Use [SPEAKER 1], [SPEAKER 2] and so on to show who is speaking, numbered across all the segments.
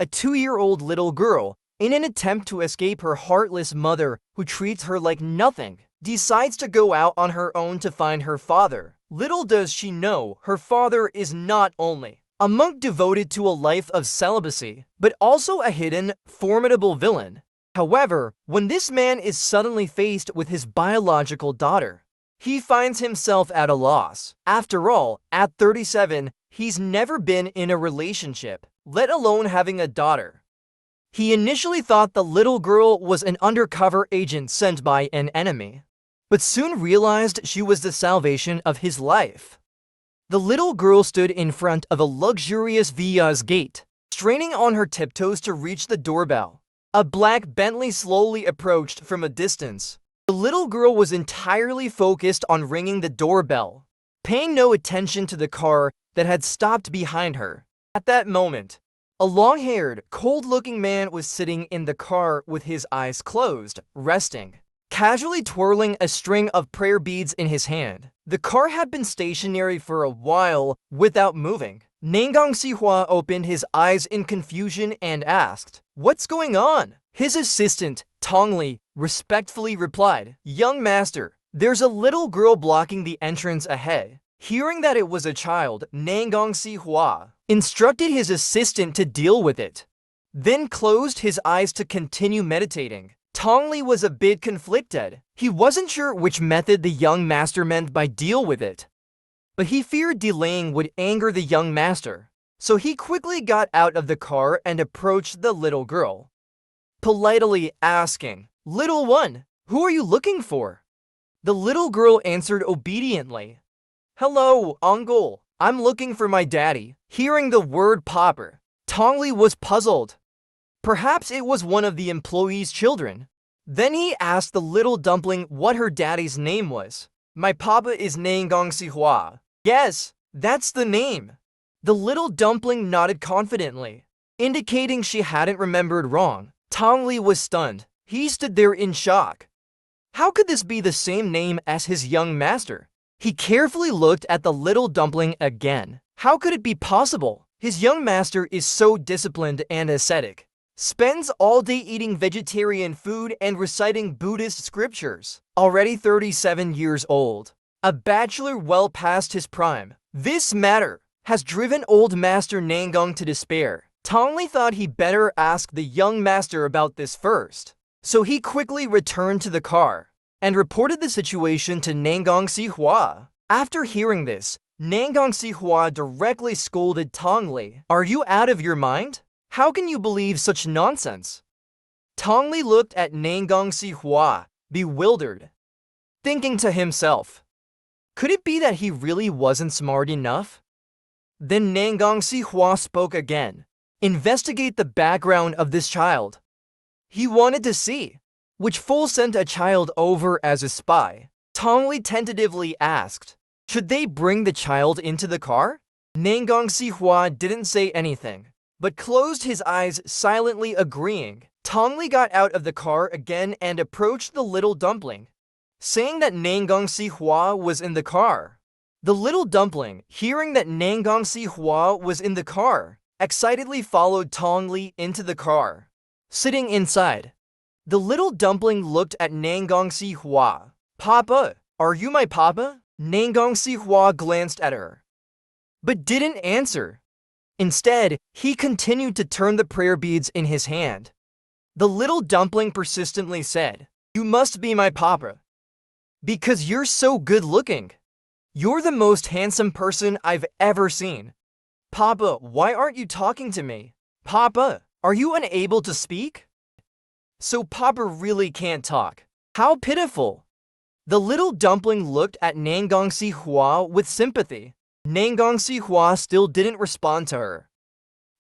[SPEAKER 1] a 2-year-old little girl, in an attempt to escape her heartless mother who treats her like nothing, decides to go out on her own to find her father. Little does she know, her father is not only a monk devoted to a life of celibacy, but also a hidden, formidable villain. However, when this man is suddenly faced with his biological daughter, he finds himself at a loss. After all, at 37, he's never been in a relationship, let alone having a daughter. He initially thought the little girl was an undercover agent sent by an enemy, but soon realized she was the salvation of his life. The little girl stood in front of a luxurious villa's gate, straining on her tiptoes to reach the doorbell. A black Bentley slowly approached from a distance. The little girl was entirely focused on ringing the doorbell, paying no attention to the car that had stopped behind her. At that moment, a long-haired, cold-looking man was sitting in the car with his eyes closed, resting, casually twirling a string of prayer beads in his hand. The car had been stationary for a while without moving. Nangang Sihua opened his eyes in confusion and asked, "What's going on?" His assistant, Tongli, respectfully replied, "Young master, there's a little girl blocking the entrance ahead." Hearing that it was a child, Nangang Sihua instructed his assistant to deal with it, then closed his eyes to continue meditating. Tongli was a bit conflicted. He wasn't sure which method the young master meant by deal with it, but he feared delaying would anger the young master, so he quickly got out of the car and approached the little girl, politely asking, "Little one, who are you looking for?" The little girl answered obediently, "Hello, uncle. I'm looking for my daddy." Hearing the word "papa," Tongli was puzzled. Perhaps it was one of the employee's children. Then he asked the little dumpling what her daddy's name was. "My papa is Nangang Sihua." "Yes, that's the name." The little dumpling nodded confidently, indicating she hadn't remembered wrong. Tongli was stunned. He stood there in shock. How could this be the same name as his young master? He carefully looked at the little dumpling again. How could it be possible? His young master is so disciplined and ascetic, spends all day eating vegetarian food and reciting Buddhist scriptures. Already 37 years old, a bachelor well past his prime. This matter has driven old master Nangang to despair. Tongli thought he better ask the young master about this first, so he quickly returned to the car and reported the situation to Nangang Sihua. After hearing this, Nangang Sihua directly scolded Tongli. "Are you out of your mind? How can you believe such nonsense?" Tongli looked at Nangang Sihua, bewildered, thinking to himself, could it be that he really wasn't smart enough? Then Nangang Sihua spoke again. "Investigate the background of this child." He wanted to see which fool sent a child over as a spy. Tongli tentatively asked, "Should they bring the child into the car?" Nangang Sihua didn't say anything, but closed his eyes, silently agreeing. Tongli got out of the car again and approached the little dumpling, saying that Nangang Sihua was in the car. The little dumpling, hearing that Nangang Sihua was in the car, excitedly followed Tongli into the car. Sitting inside, the little dumpling looked at Nangang Sihua. "Papa, are you my papa?" Nangang Sihua glanced at her, but didn't answer. Instead, he continued to turn the prayer beads in his hand. The little dumpling persistently said, "You must be my papa, because you're so good looking. You're the most handsome person I've ever seen." "Papa, why aren't you talking to me?" "Papa, are you unable to speak?" So Papa really can't talk. How pitiful. The little dumpling looked at Nangang Sihua with sympathy. Nangang Sihua still didn't respond to her.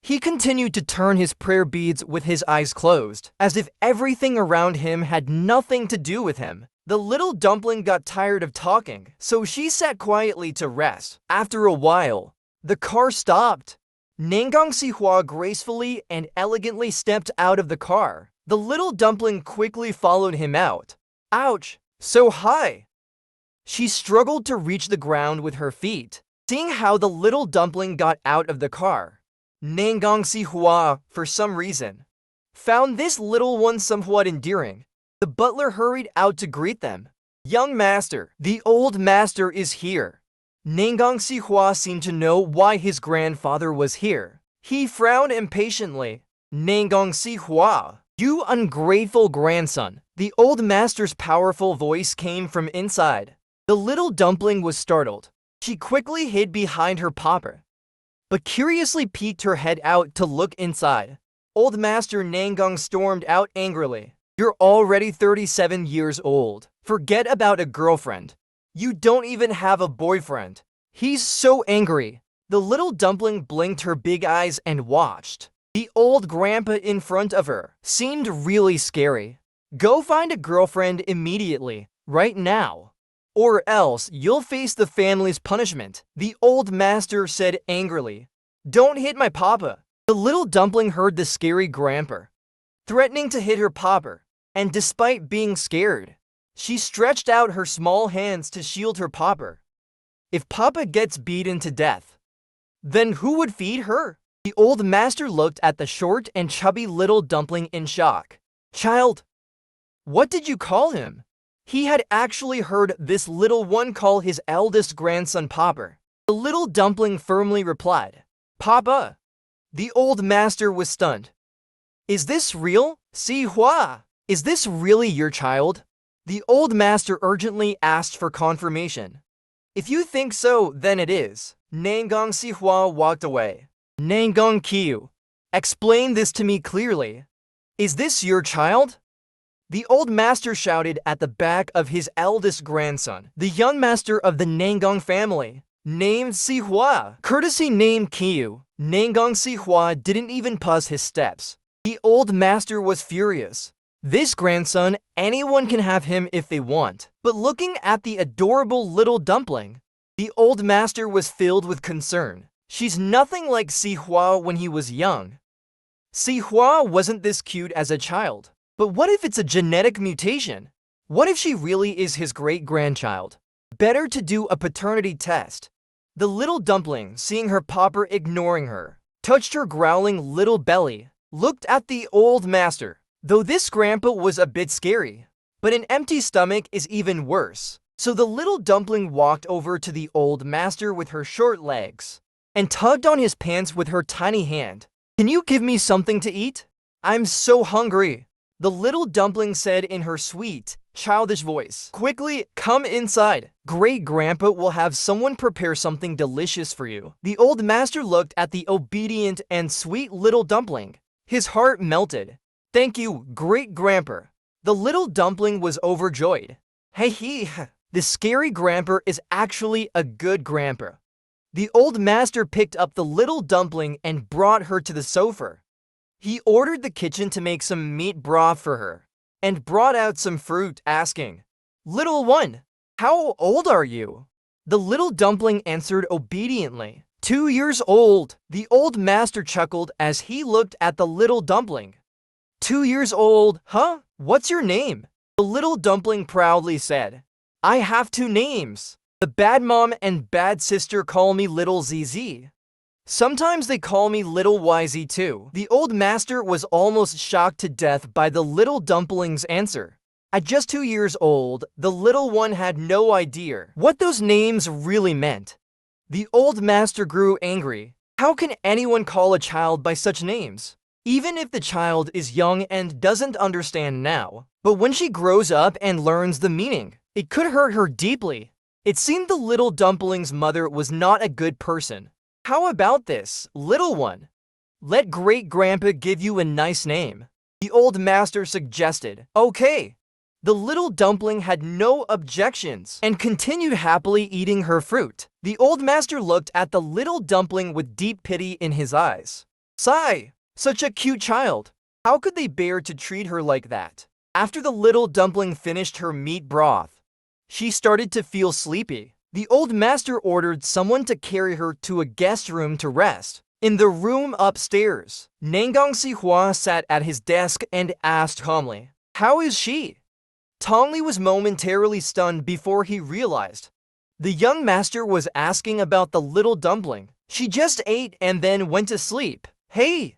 [SPEAKER 1] He continued to turn his prayer beads with his eyes closed, as if everything around him had nothing to do with him. The little dumpling got tired of talking, so she sat quietly to rest. After a while, the car stopped. Nangang Sihua gracefully and elegantly stepped out of the car. The little dumpling quickly followed him out. Ouch, so high! She struggled to reach the ground with her feet. Seeing how the little dumpling got out of the car, Nangang Si Hua, for some reason, found this little one somewhat endearing. The butler hurried out to greet them. Young master, the old master is here. Nangang Si Hua seemed to know why his grandfather was here. He frowned impatiently. Nangang Si Hua, you ungrateful grandson. The old master's powerful voice came from inside. The little dumpling was startled. She quickly hid behind her papa, but curiously peeked her head out to look inside. Old Master Nangang stormed out angrily. You're already 37 years old. Forget about a girlfriend. You don't even have a boyfriend. He's so angry. The little dumpling blinked her big eyes and watched. The old grandpa in front of her seemed really scary. Go find a girlfriend immediately, right now, or else you'll face the family's punishment, the old master said angrily. Don't hit my papa. The little dumpling heard the scary grandpa threatening to hit her papa, and despite being scared, she stretched out her small hands to shield her papa. If papa gets beaten to death, then who would feed her? The old master looked at the short and chubby little dumpling in shock. Child, what did you call him? He had actually heard this little one call his eldest grandson Papa. The little dumpling firmly replied, Papa. The old master was stunned. Is this real? Si Hua, is this really your child? The old master urgently asked for confirmation. If you think so, then it is. Nangang Si Hua walked away. Nangang Kiu, explain this to me clearly. Is this your child? The old master shouted at the back of his eldest grandson, the young master of the Nangang family, named Si Hua. Courtesy name Kiu, Nangang Si Hua didn't even pause his steps. The old master was furious. This grandson, anyone can have him if they want. But looking at the adorable little dumpling, the old master was filled with concern. She's nothing like Si Hua when he was young. Si Hua wasn't this cute as a child. But what if it's a genetic mutation? What if she really is his great-grandchild? Better to do a paternity test. The little dumpling, seeing her papa ignoring her, touched her growling little belly, looked at the old master. Though this grandpa was a bit scary, but an empty stomach is even worse. So the little dumpling walked over to the old master with her short legs and tugged on his pants with her tiny hand. Can you give me something to eat? I'm so hungry. The little dumpling said in her sweet, childish voice. Quickly, come inside. Great-grandpa will have someone prepare something delicious for you. The old master looked at the obedient and sweet little dumpling. His heart melted. Thank you, great-grandpa. The little dumpling was overjoyed. Hey, the scary grandpa is actually a good grandpa. The old master picked up the little dumpling and brought her to the sofa. He ordered the kitchen to make some meat broth for her and brought out some fruit, asking, Little one, how old are you? The little dumpling answered obediently, 2 years old. The old master chuckled as he looked at the little dumpling. 2 years old, huh? What's your name? The little dumpling proudly said, I have 2 names. The bad mom and bad sister call me Little ZZ. Sometimes they call me Little YZ too. The old master was almost shocked to death by the little dumpling's answer. At just 2 years old, the little one had no idea what those names really meant. The old master grew angry. How can anyone call a child by such names? Even if the child is young and doesn't understand now. But when she grows up and learns the meaning, it could hurt her deeply. It seemed the little dumpling's mother was not a good person. How about this, little one? Let great-grandpa give you a nice name. The old master suggested. Okay. The little dumpling had no objections and continued happily eating her fruit. The old master looked at the little dumpling with deep pity in his eyes. Sigh, such a cute child. How could they bear to treat her like that? After the little dumpling finished her meat broth, she started to feel sleepy. The old master ordered someone to carry her to a guest room to rest. In the room upstairs, Nangang Si Hua sat at his desk and asked calmly, How is she? Tongli was momentarily stunned before he realized. The young master was asking about the little dumpling. She just ate and then went to sleep. Hey,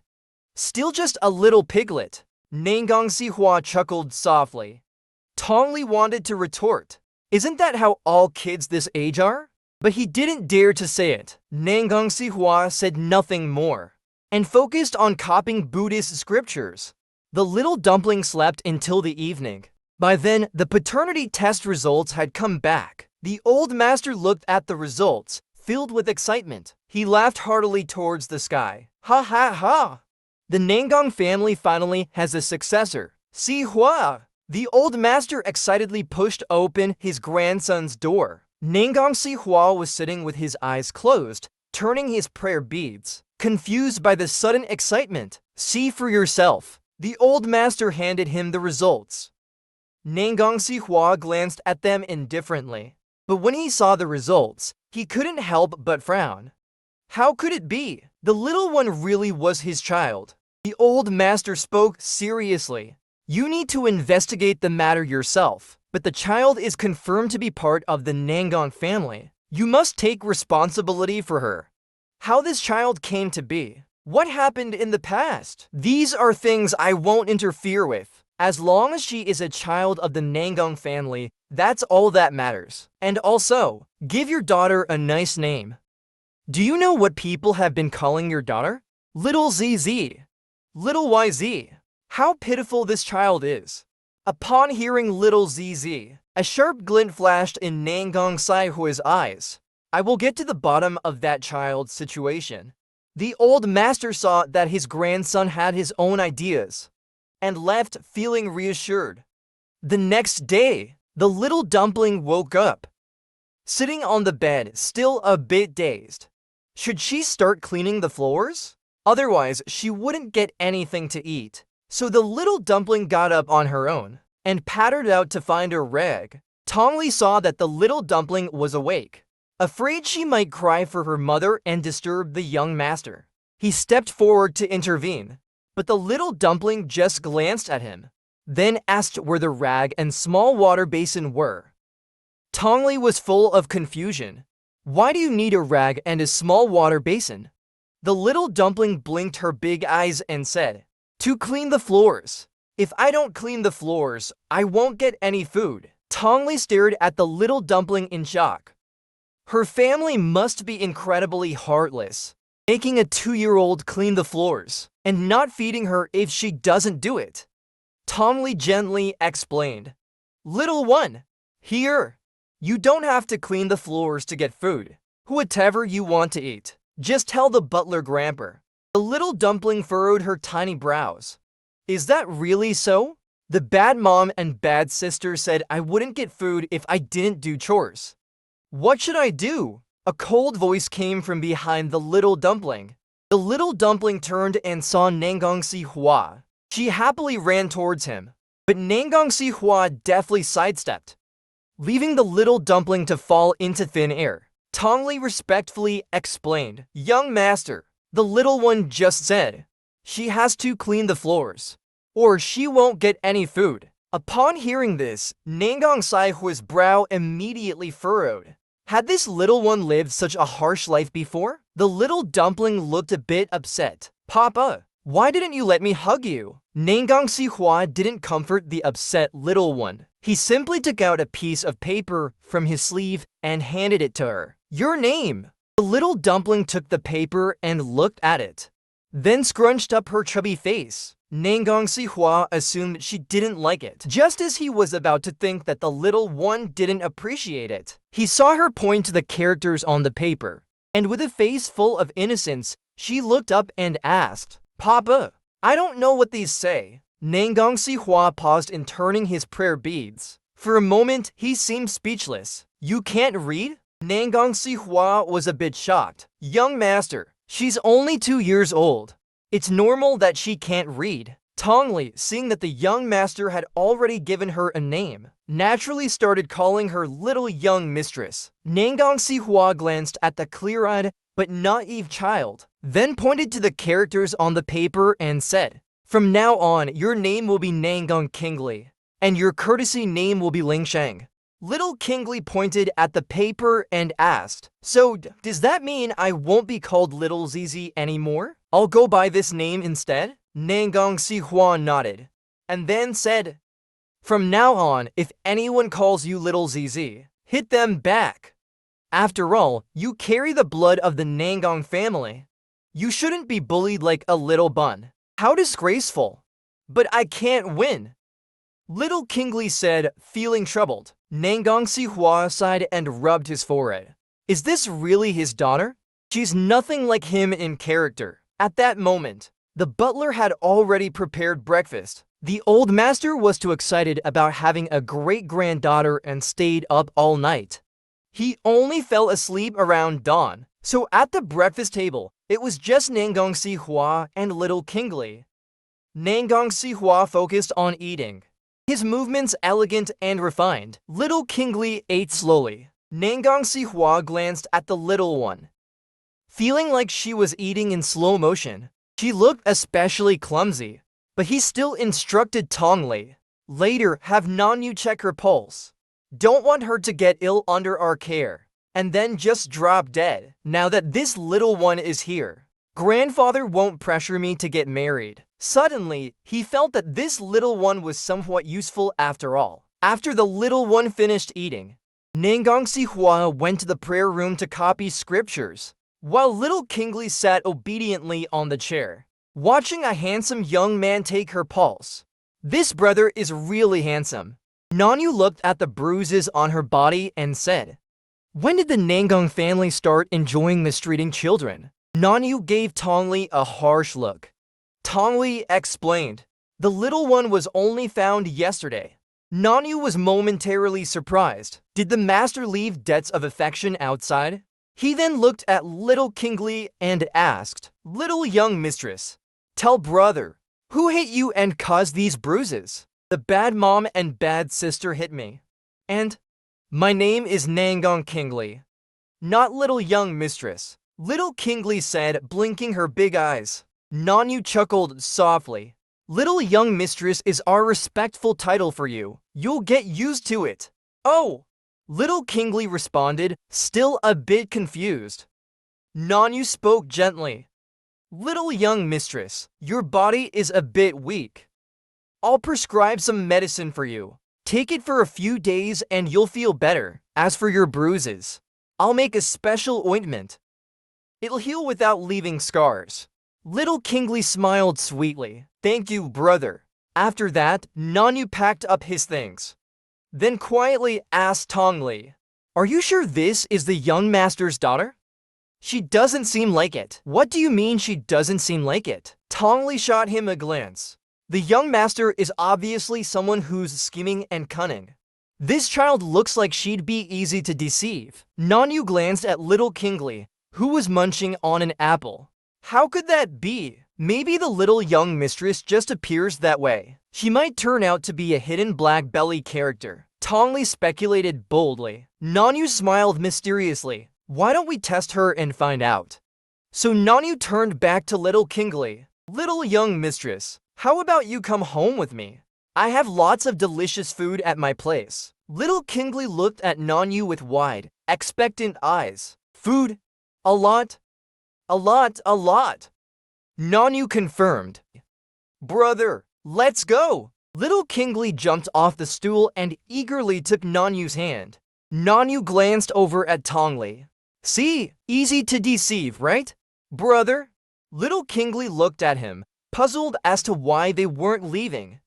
[SPEAKER 1] still just a little piglet. Nangang Sihua chuckled softly. Tongli wanted to retort, isn't that how all kids this age are? But he didn't dare to say it. Nangang Sihua said nothing more, and focused on copying Buddhist scriptures. The little dumpling slept until the evening. By then, the paternity test results had come back. The old master looked at the results, filled with excitement. He laughed heartily towards the sky. Ha ha ha! The Nangang family finally has a successor. Sihua! The old master excitedly pushed open his grandson's door. Nangang Sihua was sitting with his eyes closed, turning his prayer beads. Confused by the sudden excitement, see for yourself. The old master handed him the results. Nangang Sihua glanced at them indifferently, but when he saw the results, he couldn't help but frown. How could it be? The little one really was his child. The old master spoke seriously. You need to investigate the matter yourself, but the child is confirmed to be part of the Nangang family. You must take responsibility for her. How this child came to be. What happened in the past? These are things I won't interfere with. As long as she is a child of the Nangang family, that's all that matters. And also, give your daughter a nice name. Do you know what people have been calling your daughter? Little ZZ. Little YZ. How pitiful this child is. Upon hearing little ZZ, a sharp glint flashed in Nangang Saihua's eyes. I will get to the bottom of that child's situation. The old master saw that his grandson had his own ideas, and left feeling reassured. The next day, the little dumpling woke up, sitting on the bed, still a bit dazed. Should she start cleaning the floors? Otherwise, she wouldn't get anything to eat. So the little dumpling got up on her own and pattered out to find a rag. Tongli saw that the little dumpling was awake, afraid she might cry for her mother and disturb the young master. He stepped forward to intervene, but the little dumpling just glanced at him, then asked where the rag and small water basin were. Tongli was full of confusion. Why do you need a rag and a small water basin? The little dumpling blinked her big eyes and said, to clean the floors. If I don't clean the floors, I won't get any food. Tongli stared at the little dumpling in shock. Her family must be incredibly heartless, making a 2-year-old clean the floors and not feeding her if she doesn't do it. Tongli gently explained, little one, here. You don't have to clean the floors to get food. Whatever you want to eat, just tell the butler grandpa. The little dumpling furrowed her tiny brows. Is that really so? The bad mom and bad sister said I wouldn't get food if I didn't do chores. What should I do? A cold voice came from behind the little dumpling. The little dumpling turned and saw Nangang Sihua. She happily ran towards him, but Nangang Sihua deftly sidestepped, leaving the little dumpling to fall into thin air. Tongli respectfully explained, young master, the little one just said she has to clean the floors, or she won't get any food. Upon hearing this, Nangang Saihua's brow immediately furrowed. Had this little one lived such a harsh life before? The little dumpling looked a bit upset. Papa, why didn't you let me hug you? Nangang Sihua didn't comfort the upset little one. He simply took out a piece of paper from his sleeve and handed it to her. Your name. The little dumpling took the paper and looked at it, then scrunched up her chubby face. Nangang Sihua assumed she didn't like it, just as he was about to think that the little one didn't appreciate it. He saw her point to the characters on the paper, and with a face full of innocence, she looked up and asked, Papa, I don't know what these say. Nangang Sihua paused in turning his prayer beads. For a moment, he seemed speechless. You can't read? Nangang Sihua was a bit shocked. Young master, she's only 2 years old. It's normal that she can't read. Tongli, seeing that the young master had already given her a name, naturally started calling her little young mistress. Nangang Sihua glanced at the clear-eyed but naive child, then pointed to the characters on the paper and said, from now on, your name will be Nangang Kingli, and your courtesy name will be Lingsheng. Little Kingli pointed at the paper and asked, so does that mean I won't be called Little ZZ anymore? I'll go by this name instead. Nangang Si Hua nodded, and then said, from now on, if anyone calls you Little ZZ, hit them back. After all, you carry the blood of the Nangang family. You shouldn't be bullied like a little bun. How disgraceful. But I can't win. Little Kingly said, feeling troubled. Nangang Si Hua sighed and rubbed his forehead. Is this really his daughter? She's nothing like him in character. At that moment, the butler had already prepared breakfast. The old master was too excited about having a great-granddaughter and stayed up all night. He only fell asleep around dawn, so at the breakfast table, it was just Nangang Si Hua and Little Kingly. Nangang Si Hua focused on eating. His movements elegant and refined. Little Kingly ate slowly. Nangang Si Hua glanced at the little one. Feeling like she was eating in slow motion, she looked especially clumsy. But he still instructed Tongli. Later, have Nanyu check her pulse. Don't want her to get ill under our care, and then just drop dead. Now that this little one is here, grandfather won't pressure me to get married. Suddenly, he felt that this little one was somewhat useful after all. After the little one finished eating, Nangang Si Hua went to the prayer room to copy scriptures, while Little Kingly sat obediently on the chair, watching a handsome young man take her pulse. This brother is really handsome. Nanyu looked at the bruises on her body and said, when did the Nangang family start enjoying mistreating children? Nanyu gave Tongli a harsh look. Tongli explained, the little one was only found yesterday. Nanyu was momentarily surprised. Did the master leave debts of affection outside? He then looked at Little Kingly and asked, little young mistress, tell brother, who hit you and caused these bruises? The bad mom and bad sister hit me. And my name is Nangang Kingly, not little young mistress. Little Kingly said, blinking her big eyes. Nanyu chuckled softly. Little young mistress is our respectful title for you. You'll get used to it. Oh! Little Kingly responded, still a bit confused. Nanyu spoke gently. Little young mistress, your body is a bit weak. I'll prescribe some medicine for you. Take it for a few days and you'll feel better. As for your bruises, I'll make a special ointment. It'll heal without leaving scars. Little Kingly smiled sweetly. Thank you, brother. After that, Nanyu packed up his things. Then quietly asked Tongli, are you sure this is the young master's daughter? She doesn't seem like it. What do you mean she doesn't seem like it? Tongli shot him a glance. The young master is obviously someone who's scheming and cunning. This child looks like she'd be easy to deceive. Nanyu glanced at Little Kingly, who was munching on an apple. How could that be? Maybe the little young mistress just appears that way. She might turn out to be a hidden black belly character. Tongli speculated boldly. Nanyu smiled mysteriously. Why don't we test her and find out? So Nanyu turned back to Little Kingly. Little young mistress, how about you come home with me? I have lots of delicious food at my place. Little Kingly looked at Nanyu with wide, expectant eyes. Food? A lot? A lot, a lot. Nanyu confirmed. Brother, let's go. Little Kingly jumped off the stool and eagerly took Nanyu's hand. Nanyu glanced over at Tongli. See, easy to deceive, right? Brother? Little Kingly looked at him, puzzled as to why they weren't leaving.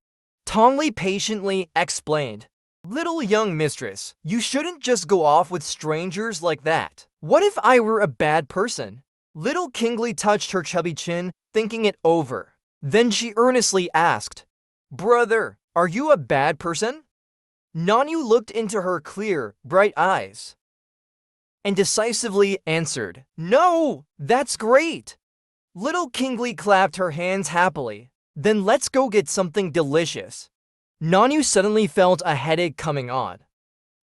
[SPEAKER 1] Tongli patiently explained. Little young mistress, you shouldn't just go off with strangers like that. What if I were a bad person? Little Kingly touched her chubby chin, thinking it over. Then she earnestly asked, brother, are you a bad person? Nanyu looked into her clear, bright eyes and decisively answered, no, that's great. Little Kingly clapped her hands happily. Then let's go get something delicious. Nanyu suddenly felt a headache coming on.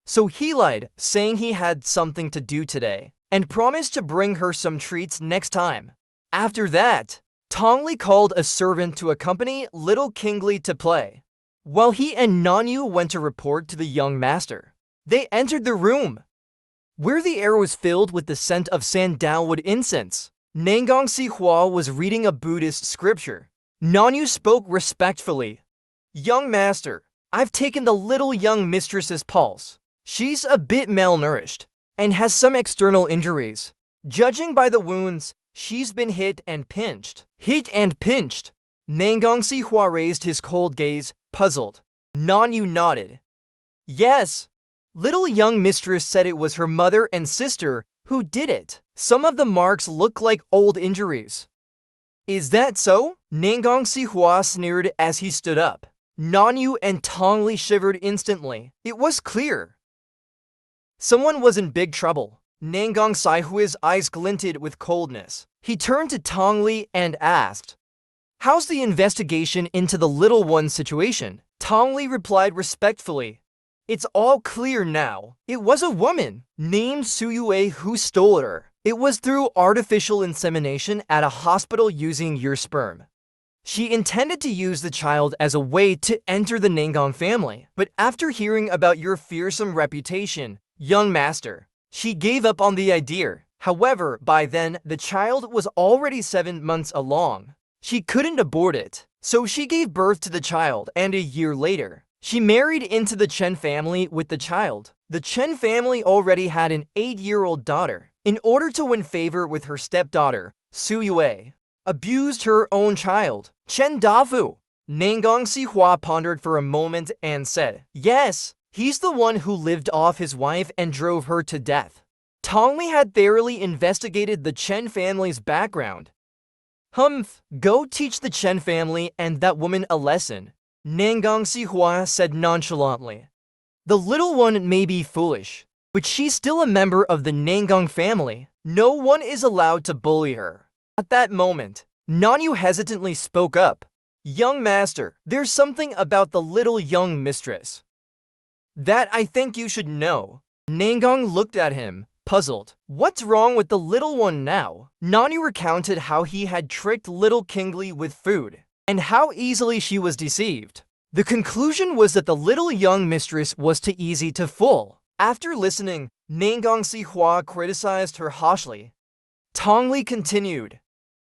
[SPEAKER 1] So he lied, saying he had something to do today, and promised to bring her some treats next time. After that, Tongli called a servant to accompany Little Kingly to play, while he and Nanyu went to report to the young master. They entered the room, where the air was filled with the scent of sandalwood incense. Nangang Sihua was reading a Buddhist scripture. Nanyu spoke respectfully. Young master, I've taken the little young mistress's pulse. She's a bit malnourished and has some external injuries. Judging by the wounds, she's been hit and pinched. Hit and pinched. Nangang Sihua raised his cold gaze, puzzled. Nanyu nodded. Yes. Little young mistress said it was her mother and sister who did it. Some of the marks look like old injuries. Is that so? Nangang Sihua sneered as he stood up. Nanyu and Tongli shivered instantly. It was clear. Someone was in big trouble. Nangang Sihua's eyes glinted with coldness. He turned to Tongli and asked, "How's the investigation into the little one's situation?" Tongli replied respectfully, "It's all clear now. It was a woman named Suyue who stole her. It was through artificial insemination at a hospital using your sperm. She intended to use the child as a way to enter the Nangang family, but after hearing about your fearsome reputation, young master, she gave up on the idea. However, by then, the child was already 7 months along. She couldn't abort it, so she gave birth to the child, and a year later, she married into the Chen family with the child. The Chen family already had an 8-year-old daughter. In order to win favor with her stepdaughter, Suyue abused her own child. Chen Dafu." Nangang Sihua pondered for a moment and said, "Yes, he's the one who lived off his wife and drove her to death." Tongli had thoroughly investigated the Chen family's background. "Humph, go teach the Chen family and that woman a lesson," Nangang Sihua said nonchalantly. "The little one may be foolish, but she's still a member of the Nangang family. No one is allowed to bully her." At that moment, Nanyu hesitantly spoke up. "Young master, there's something about the little young mistress that I think you should know." Nangang looked at him, puzzled. What's wrong with the little one now? Nanyu recounted how he had tricked little Kingli with food, and how easily she was deceived. The conclusion was that the little young mistress was too easy to fool. After listening, Nangang Sihua criticized her harshly. Tongli continued,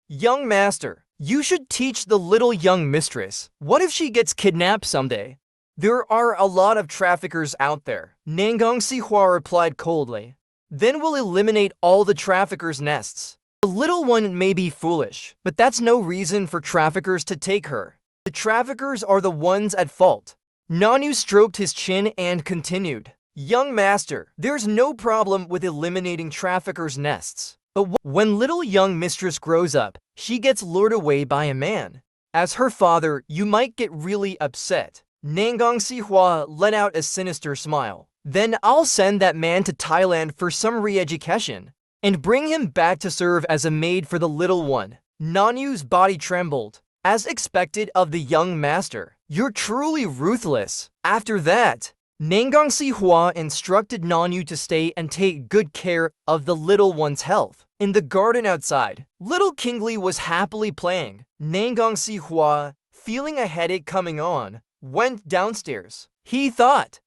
[SPEAKER 1] "Young master, you should teach the little young mistress. What if she gets kidnapped someday? There are a lot of traffickers out there." Nangang Sihua replied coldly. "Then we'll eliminate all the traffickers' nests. The little one may be foolish, but that's no reason for traffickers to take her. The traffickers are the ones at fault." Nanyu stroked his chin and continued, "Young master, there's no problem with eliminating traffickers' nests. But when little young mistress grows up, she gets lured away by a man. As her father, you might get really upset." Nangang Sihua let out a sinister smile. "Then I'll send that man to Thailand for some re-education, and bring him back to serve as a maid for the little one." Nanyu's body trembled. As expected of the young master, "You're truly ruthless." After that, Nangang Sihua instructed Nanyu to stay and take good care of the little one's health. In the garden outside, little Kingli was happily playing. Nangang Sihua, feeling a headache coming on, went downstairs. He thought,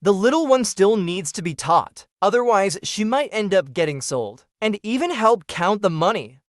[SPEAKER 1] the little one still needs to be taught, otherwise she might end up getting sold, and even help count the money.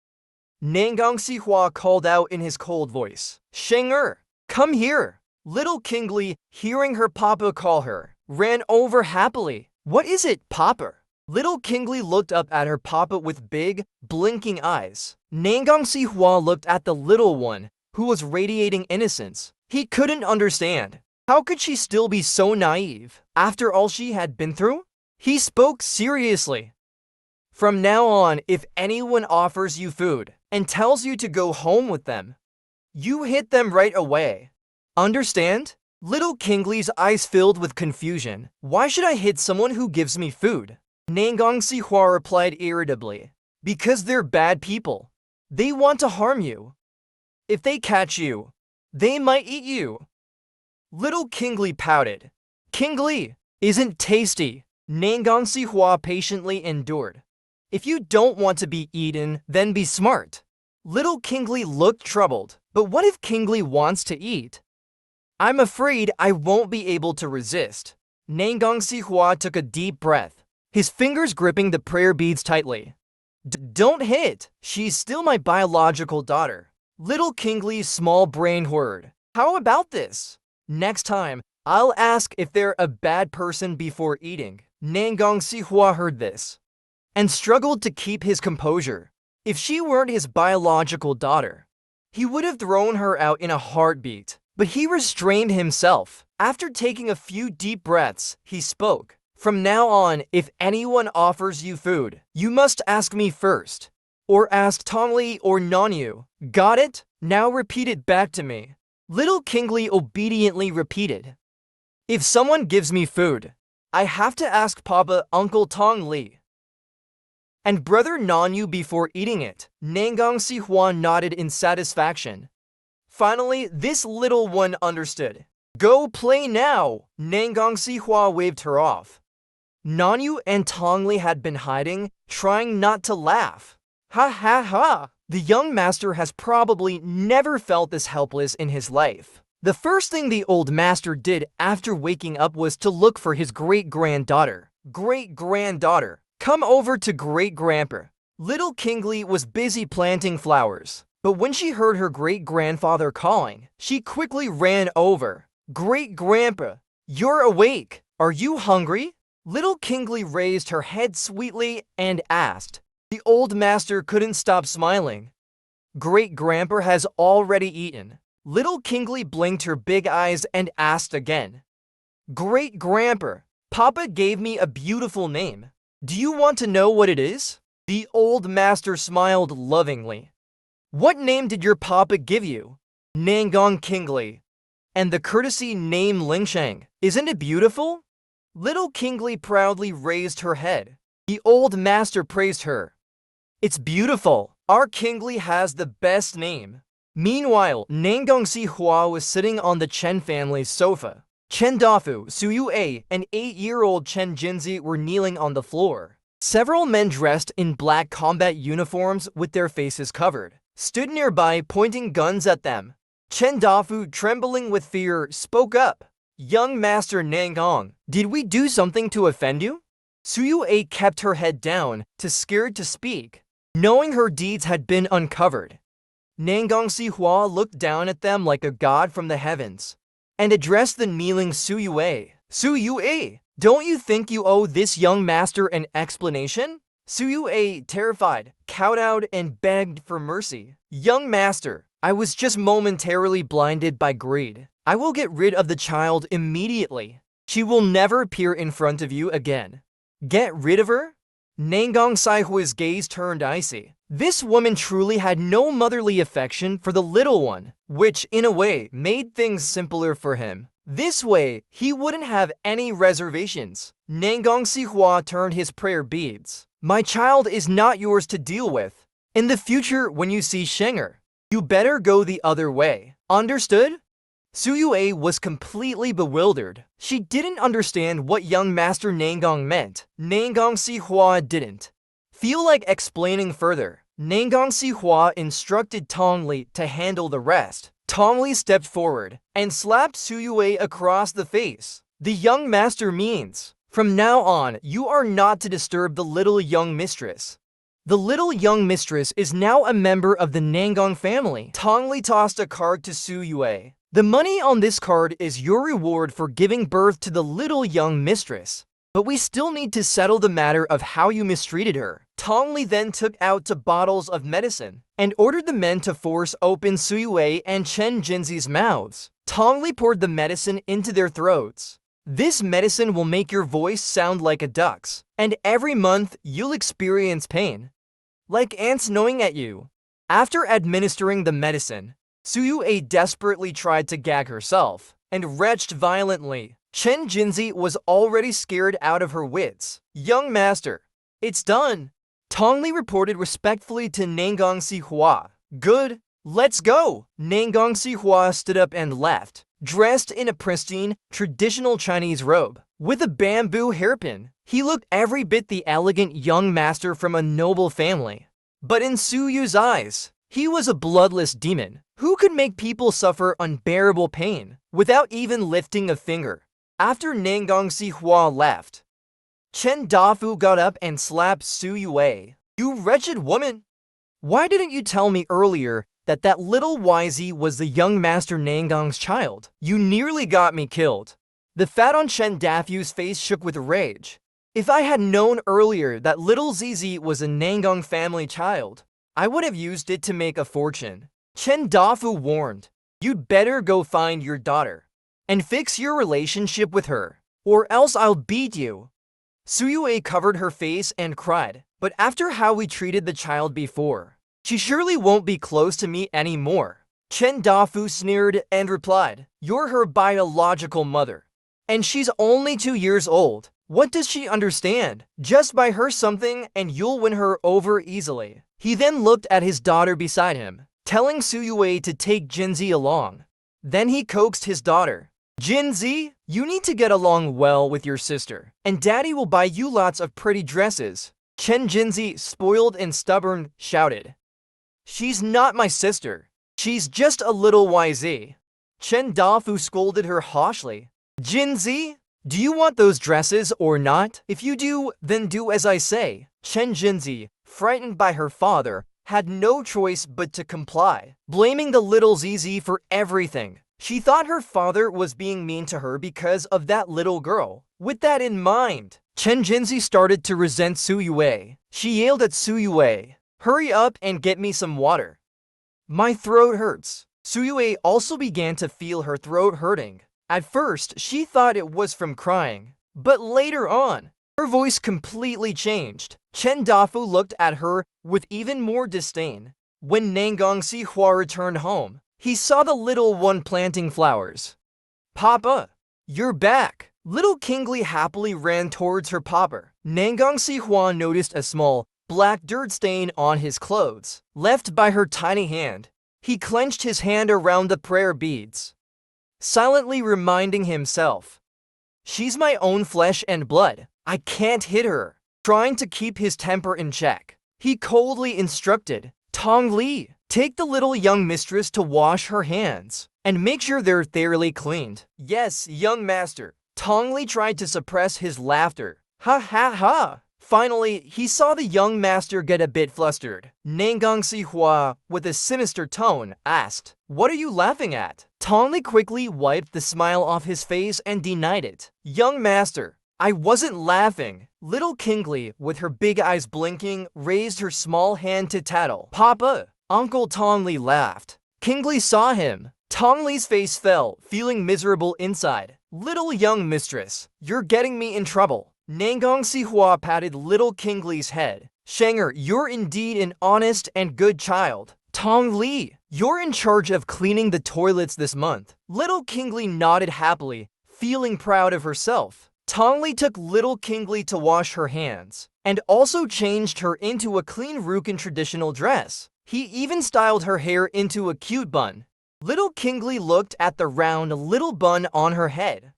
[SPEAKER 1] Nangang Sihua called out in his cold voice, "Sheng-er, come here." Little Kingli, hearing her papa call her, ran over happily. "What is it, papa?" Little Kingli looked up at her papa with big, blinking eyes. Nangang Sihua looked at the little one, who was radiating innocence. He couldn't understand. How could she still be so naive, after all she had been through? He spoke seriously. "From now on, if anyone offers you food and tells you to go home with them, you hit them right away. Understand?" Little Kingli's eyes filled with confusion. "Why should I hit someone who gives me food?" Nangang Sihua replied irritably, "Because they're bad people. They want to harm you. If they catch you, they might eat you." Little Kingli pouted. "Kingli isn't tasty." Nangang Sihua patiently endured. "If you don't want to be eaten, then be smart." Little Kingli looked troubled. "But what if Kingli wants to eat? I'm afraid I won't be able to resist." Nangang Sihua took a deep breath, his fingers gripping the prayer beads tightly. Don't hit. She's still my biological daughter. Little Kingly's small-brained word. How about this? Next time, I'll ask if they're a bad person before eating. Nangong Sihua heard this and struggled to keep his composure. If she weren't his biological daughter, he would have thrown her out in a heartbeat. But he restrained himself. After taking a few deep breaths, he spoke. From now on, if anyone offers you food, you must ask me first. Or ask Tongli or Nanyu. Got it? Now repeat it back to me. Little Kingly obediently repeated. If someone gives me food, I have to ask Papa Uncle Tong Li and Brother Nanyu before eating it. Nangong Sihua nodded in satisfaction. Finally, this little one understood. Go play now! Nangong Sihua waved her off. Nanyu and Tongli had been hiding, trying not to laugh. Ha ha ha! The young master has probably never felt this helpless in his life. The first thing the old master did after waking up was to look for his great-granddaughter. Great-granddaughter, come over to great-grandpa. Little Kingly was busy planting flowers, but when she heard her great-grandfather calling, she quickly ran over. Great-grandpa, you're awake. Are you hungry? Little Kingly raised her head sweetly and asked. The old master couldn't stop smiling. Great-grandpa has already eaten. Little Kingly blinked her big eyes and asked again. Great-grandpa, Papa gave me a beautiful name. Do you want to know what it is? The old master smiled lovingly. What name did your papa give you? Nangong Kingly. And the courtesy name Lingsheng. Isn't it beautiful? Little Kingly proudly raised her head. The old master praised her. It's beautiful. Our Kingly has the best name. Meanwhile, Nangong Sihua was sitting on the Chen family's sofa. Chen Dafu, Su Yue, and 8-year-old Chen Jinzi were kneeling on the floor. Several men dressed in black combat uniforms with their faces covered stood nearby pointing guns at them. Chen Dafu, trembling with fear, spoke up. Young Master Nangong, did we do something to offend you? Su Yue kept her head down, too scared to speak, knowing her deeds had been uncovered. Nangong Sihua looked down at them like a god from the heavens and addressed the kneeling Su Yue. Su Yue, don't you think you owe this young master an explanation? Su Yue, terrified, kowtowed and begged for mercy. Young master, I was just momentarily blinded by greed. I will get rid of the child immediately. She will never appear in front of you again. Get rid of her? Nangong Saihua's gaze turned icy. This woman truly had no motherly affection for the little one, which, in a way, made things simpler for him. This way, he wouldn't have any reservations. Nangong Sihua turned his prayer beads. My child is not yours to deal with. In the future, when you see Shenger, you better go the other way. Understood? Su Yue was completely bewildered. She didn't understand what young Master Nangong meant. Nangong Sihua didn't feel like explaining further. Nangong Sihua instructed Tongli to handle the rest. Tongli stepped forward and slapped Su Yue across the face. The young master means, from now on, you are not to disturb the little young mistress. The little young mistress is now a member of the Nangong family. Tongli tossed a card to Su Yue. The money on this card is your reward for giving birth to the little young mistress. But we still need to settle the matter of how you mistreated her. Tongli then took out 2 bottles of medicine and ordered the men to force open Su Yue and Chen Jinzi's mouths. Tongli poured the medicine into their throats. This medicine will make your voice sound like a duck's, and every month you'll experience pain, like ants gnawing at you. After administering the medicine, Su Yue desperately tried to gag herself and retched violently. Chen Jinzi was already scared out of her wits. Young master, it's done. Tongli reported respectfully to Nangong Sihua. Good, let's go. Nangong Sihua stood up and left, dressed in a pristine, traditional Chinese robe with a bamboo hairpin. He looked every bit the elegant young master from a noble family. But in Su Yu's eyes, he was a bloodless demon who could make people suffer unbearable pain without even lifting a finger. After Nangong Sihua left, Chen Dafu got up and slapped Su Yue. You wretched woman! Why didn't you tell me earlier that little YZ was the young master Nangong's child? You nearly got me killed. The fat on Chen Dafu's face shook with rage. If I had known earlier that little ZZ was a Nangong family child, I would have used it to make a fortune. Chen Dafu warned, "You'd better go find your daughter and fix your relationship with her, or else I'll beat you." Suyue covered her face and cried, "But after how we treated the child before, she surely won't be close to me anymore." Chen Dafu sneered and replied, "You're her biological mother, and she's only 2 years old. What does she understand? Just buy her something and you'll win her over easily." He then looked at his daughter beside him, telling Suyue to take Jinzi along. Then he coaxed his daughter, "Jinzi, you need to get along well with your sister, and daddy will buy you lots of pretty dresses." Chen Jinzi, spoiled and stubborn, shouted, "She's not my sister. She's just a little YZ." Chen Dafu scolded her harshly, "Jinzi, do you want those dresses or not? If you do, then do as I say." Chen Jinzi, frightened by her father, had no choice but to comply, blaming the little ZZ for everything. She thought her father was being mean to her because of that little girl. With that in mind, Chen Jinzi started to resent Suyue. She yelled at Suyue, "Hurry up and get me some water. My throat hurts." Suyue also began to feel her throat hurting. At first, she thought it was from crying, but later on, her voice completely changed. Chen Dafu looked at her with even more disdain. When Nangong Sihua returned home, he saw the little one planting flowers. "Papa, you're back." Little Kingly happily ran towards her papa. Nangong Sihua noticed a small, black dirt stain on his clothes, left by her tiny hand. He clenched his hand around the prayer beads, silently reminding himself, "She's my own flesh and blood. I can't hit her." Trying to keep his temper in check, he coldly instructed, "Tong Li, take the little young mistress to wash her hands, and make sure they're thoroughly cleaned." "Yes, young master." Tong Li tried to suppress his laughter. "Ha ha ha." Finally, he saw the young master get a bit flustered. Nangong Sihua, with a sinister tone, asked, "What are you laughing at?" Tong Li quickly wiped the smile off his face and denied it. "Young master, I wasn't laughing." Little Kingly, with her big eyes blinking, raised her small hand to tattle. "Papa!" Uncle Tong Li laughed. Kingly saw him. Tong Li's face fell, feeling miserable inside. "Little young mistress, you're getting me in trouble." Nangong Sihua patted little Kingly's head. "Shanger, you're indeed an honest and good child." "Tong Li, you're in charge of cleaning the toilets this month." Little Kingly nodded happily, feeling proud of herself. Tong Li took little Kingly to wash her hands, and also changed her into a clean Rukan traditional dress. He even styled her hair into a cute bun. Little Kingly looked at the round little bun on her head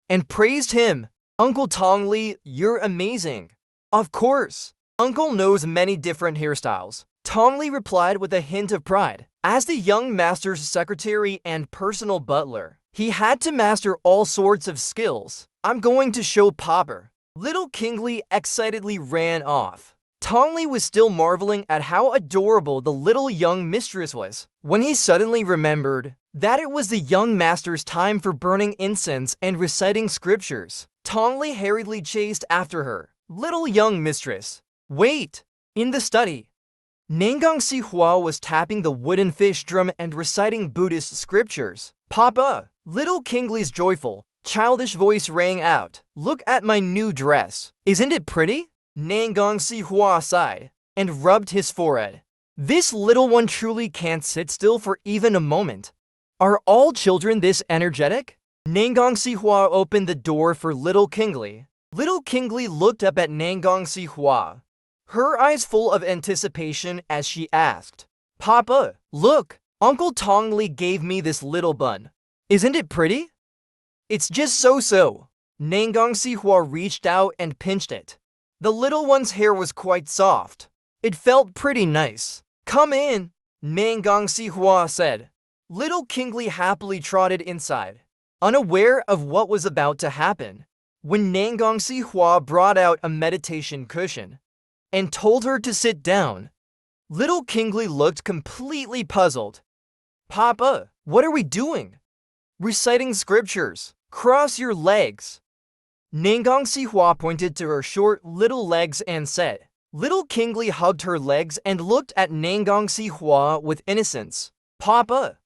[SPEAKER 1] and praised him. "Uncle Tong Li, you're amazing." "Of course. Uncle knows many different hairstyles." Tong Li replied with a hint of pride. As the young master's secretary and personal butler, he had to master all sorts of skills. "I'm going to show Papa." Little Kingly excitedly ran off. Tong Li was still marveling at how adorable the little young mistress was, when he suddenly remembered that it was the young master's time for burning incense and reciting scriptures. Tong Li hurriedly chased after her. "Little young mistress, wait!" In the study, Nangong Sihua was tapping the wooden fish drum and reciting Buddhist scriptures. "Papa!" Little Kingly's joyful, childish voice rang out. "Look at my new dress. Isn't it pretty?" Nangong Sihua sighed and rubbed his forehead. "This little one truly can't sit still for even a moment. Are all children this energetic?" Nangong Sihua opened the door for Little Kingly. Little Kingly looked up at Nangong Sihua, her eyes full of anticipation as she asked, "Papa, look, Uncle Tong Li gave me this little bun. Isn't it pretty?" "It's just so-so." Nangong Sihua reached out and pinched it. The little one's hair was quite soft. It felt pretty nice. "Come in," Nangong Sihua said. Little Kingly happily trotted inside, unaware of what was about to happen, when Nangong Sihua brought out a meditation cushion and told her to sit down. Little Kingly looked completely puzzled. "Papa, what are we doing?" "Reciting scriptures. Cross your legs." Nangang Sihua pointed to her short little legs and said. Little Kingly hugged her legs and looked at Nangang Sihua with innocence. "Papa,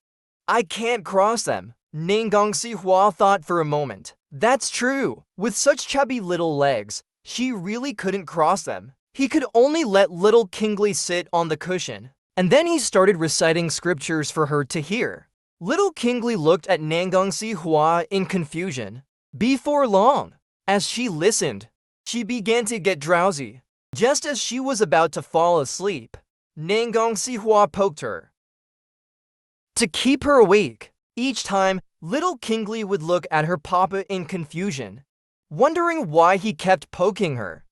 [SPEAKER 1] I can't cross them." Nangang Sihua thought for a moment. That's true. With such chubby little legs, she really couldn't cross them. He could only let little Kingly sit on the cushion. And then he started reciting scriptures for her to hear. Little Kingly looked at Nangang Sihua in confusion. Before long, as she listened, she began to get drowsy. Just as she was about to fall asleep, Nangang Sihua poked her to keep her awake. Each time, little Kingly would look at her papa in confusion, wondering why he kept poking her.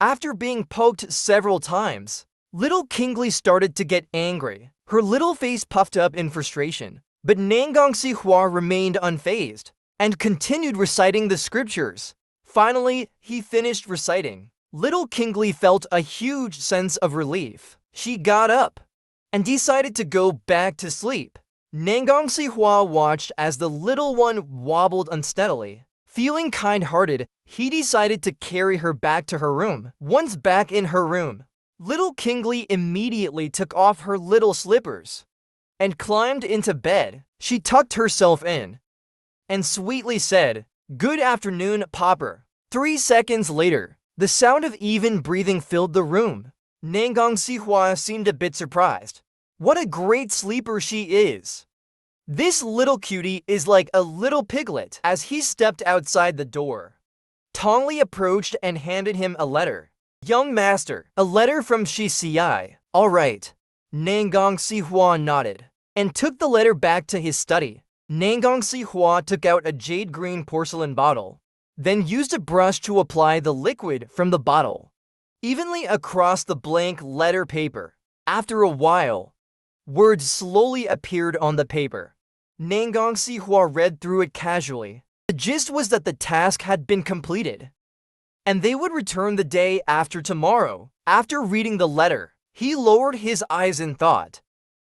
[SPEAKER 1] After being poked several times, little Kingly started to get angry. Her little face puffed up in frustration, but Nangang Sihua remained unfazed and continued reciting the scriptures. Finally, he finished reciting. Little Kingly felt a huge sense of relief. She got up and decided to go back to sleep. Nangang Sihua watched as the little one wobbled unsteadily. Feeling kind-hearted, he decided to carry her back to her room. Once back in her room, little Kingly immediately took off her little slippers and climbed into bed. She tucked herself in and sweetly said, "Good afternoon, Papa." 3 seconds later, the sound of even breathing filled the room. Nangang Sihua seemed a bit surprised. What a great sleeper she is. This little cutie is like a little piglet. As he stepped outside the door, Tongli approached and handed him a letter. "Young master, a letter from Shi Xiai." "All right." Nangang Sihua nodded and took the letter back to his study. Nangang Sihua took out a jade green porcelain bottle, then used a brush to apply the liquid from the bottle evenly across the blank letter paper. After a while, words slowly appeared on the paper. Nangang Sihua read through it casually. The gist was that the task had been completed, and they would return the day after tomorrow. After reading the letter, he lowered his eyes in thought.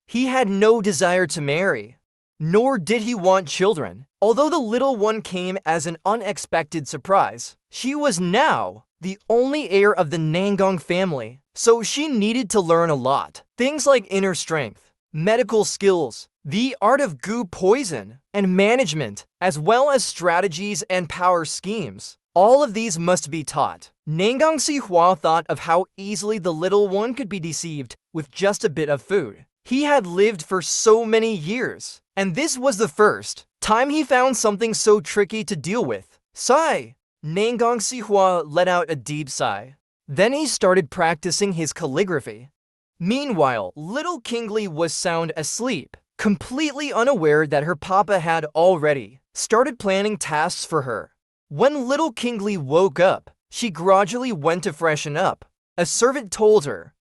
[SPEAKER 1] He had no desire to marry, nor did he want children. Although the little one came as an unexpected surprise, she was now the only heir of the Nangang family, so she needed to learn a lot. Things like inner strength, medical skills, the art of goo poison, and management, as well as strategies and power schemes. All of these must be taught. Nangang Sihua thought of how easily the little one could be deceived with just a bit of food. He had lived for so many years, and this was the first time he found something so tricky to deal with. Sigh! Nangang Sihua let out a deep sigh. Then he started practicing his calligraphy. Meanwhile, little Kingly was sound asleep, completely unaware that her papa had already started planning tasks for her. When little Kingly woke up, she gradually went to freshen up. A servant told her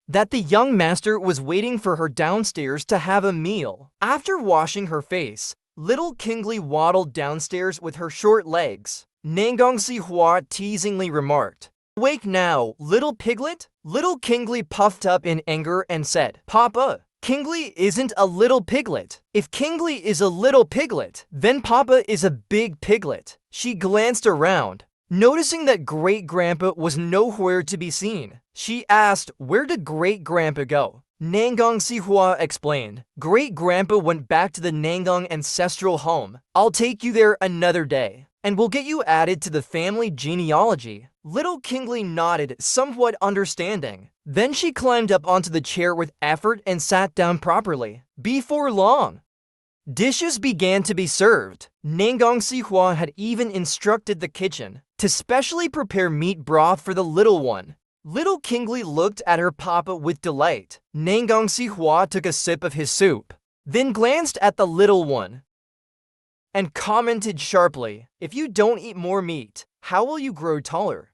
[SPEAKER 1] that the young master was waiting for her downstairs to have a meal. After washing her face, little Kingly waddled downstairs with her short legs. Nangang Sihua teasingly remarked, "Wake now, little piglet?" Little Kingly puffed up in anger and said, "Papa, Kingly isn't a little piglet. If Kingly is a little piglet, then Papa is a big piglet." She glanced around, noticing that Great-Grandpa was nowhere to be seen. She asked, "Where did Great-Grandpa go?" Nangang Sihua explained, "Great-Grandpa went back to the Nangang ancestral home. I'll take you there another day, and we'll get you added to the family genealogy." Little Kingly nodded, somewhat understanding. Then she climbed up onto the chair with effort and sat down properly. Before long, dishes began to be served. Nangang Sihua had even instructed the kitchen to specially prepare meat broth for the little one. Little Kingly looked at her papa with delight. Nangang Sihua took a sip of his soup, then glanced at the little one and commented sharply, "If you don't eat more meat, how will you grow taller?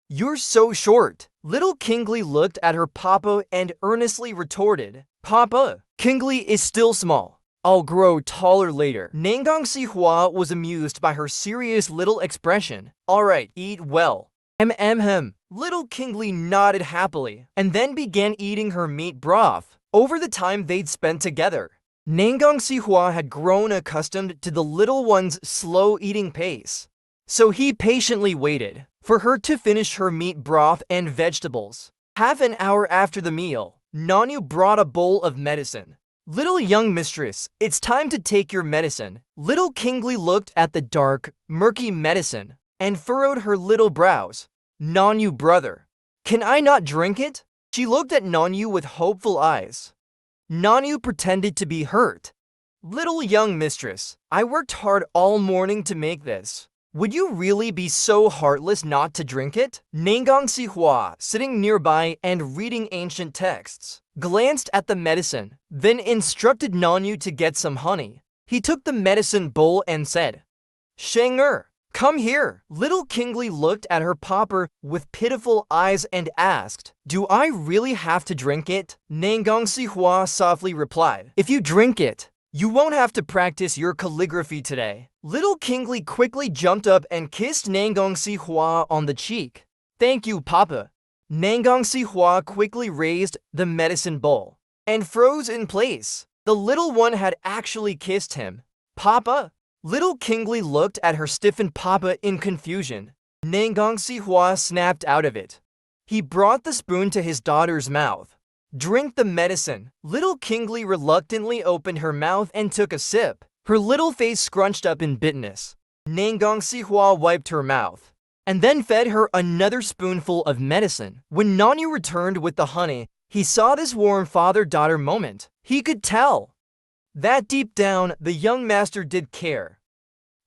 [SPEAKER 1] You're so short." Little Kingly looked at her papa and earnestly retorted, "Papa, Kingly is still small. I'll grow taller later." Nangang Sihua was amused by her serious little expression. "All right, eat well. Little Kingly nodded happily and then began eating her meat broth. Over the time they'd spent together, Nangang Sihua had grown accustomed to the little one's slow eating pace. So he patiently waited for her to finish her meat broth and vegetables. Half an hour after the meal, Nanyu brought a bowl of medicine. Little young mistress, it's time to take your medicine. Little Kingly looked at the dark, murky medicine and furrowed her little brows. Nanyu brother, can I not drink it? She looked at Nanyu with hopeful eyes. Nanyu pretended to be hurt. Little young mistress, I worked hard all morning to make this. Would you really be so heartless not to drink it? Nangang Sihua, sitting nearby and reading ancient texts, glanced at the medicine, then instructed Nanyu to get some honey. He took the medicine bowl and said, Sheng-er, come here. Little Kingly looked at her papa with pitiful eyes and asked, do I really have to drink it? Nangang Sihua softly replied, if you drink it, you won't have to practice your calligraphy today. Little Kingly quickly jumped up and kissed Nangang Sihua on the cheek. Thank you, Papa. Nangang Sihua quickly raised the medicine bowl and froze in place. The little one had actually kissed him. Papa? Little Kingly looked at her stiffened papa in confusion. Nangang Sihua snapped out of it. He brought the spoon to his daughter's mouth. Drink the medicine. Little Kingly reluctantly opened her mouth and took a sip. Her little face scrunched up in bitterness. Nangang Sihua wiped her mouth and then fed her another spoonful of medicine. When Nanyu returned with the honey, he saw this warm father-daughter moment. He could tell that deep down, the young master did care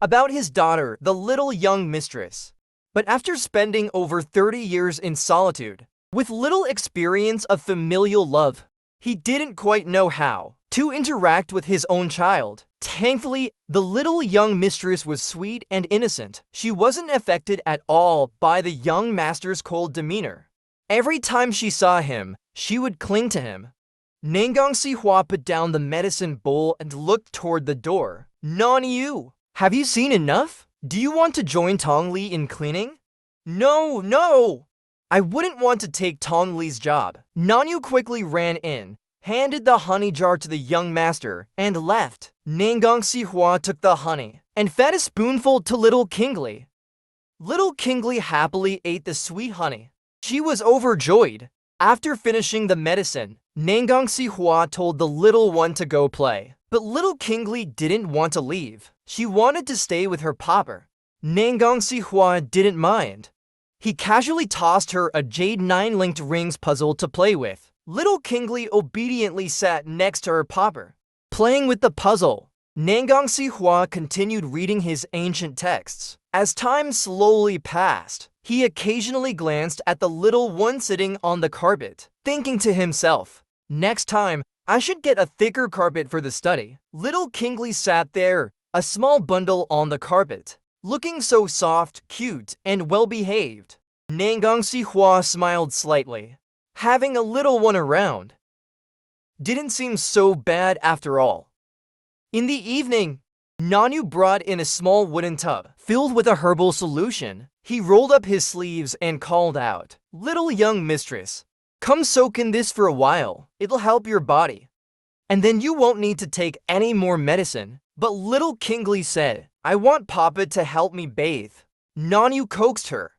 [SPEAKER 1] about his daughter, the little young mistress. But after spending over 30 years in solitude, with little experience of familial love, he didn't quite know how to interact with his own child. Thankfully, the little young mistress was sweet and innocent. She wasn't affected at all by the young master's cold demeanor. Every time she saw him, she would cling to him. Nangang Sihua put down the medicine bowl and looked toward the door. Nanyu, have you seen enough? Do you want to join Tongli in cleaning? No! I wouldn't want to take Tongli's job. Nanyu quickly ran in, handed the honey jar to the young master, and left. Nangang Sihua took the honey and fed a spoonful to Little Kingly. Little Kingly happily ate the sweet honey. She was overjoyed. After finishing the medicine, Nangang Sihua told the little one to go play. But Little Kingly didn't want to leave. She wanted to stay with her papa. Nangang Sihua didn't mind. He casually tossed her a jade 9-linked rings puzzle to play with. Little Kingly obediently sat next to her papa, playing with the puzzle. Nangang Sihua continued reading his ancient texts. As time slowly passed, he occasionally glanced at the little one sitting on the carpet, thinking to himself, next time, I should get a thicker carpet for the study. Little Kingly sat there, a small bundle on the carpet, looking so soft, cute, and well-behaved. Nangang Sihua smiled slightly. Having a little one around didn't seem so bad after all. In the evening, Nanyu brought in a small wooden tub filled with a herbal solution. He rolled up his sleeves and called out, Little young mistress, come soak in this for a while. It'll help your body. And then you won't need to take any more medicine. But Little Kingly said, I want Papa to help me bathe. Nanyu coaxed her.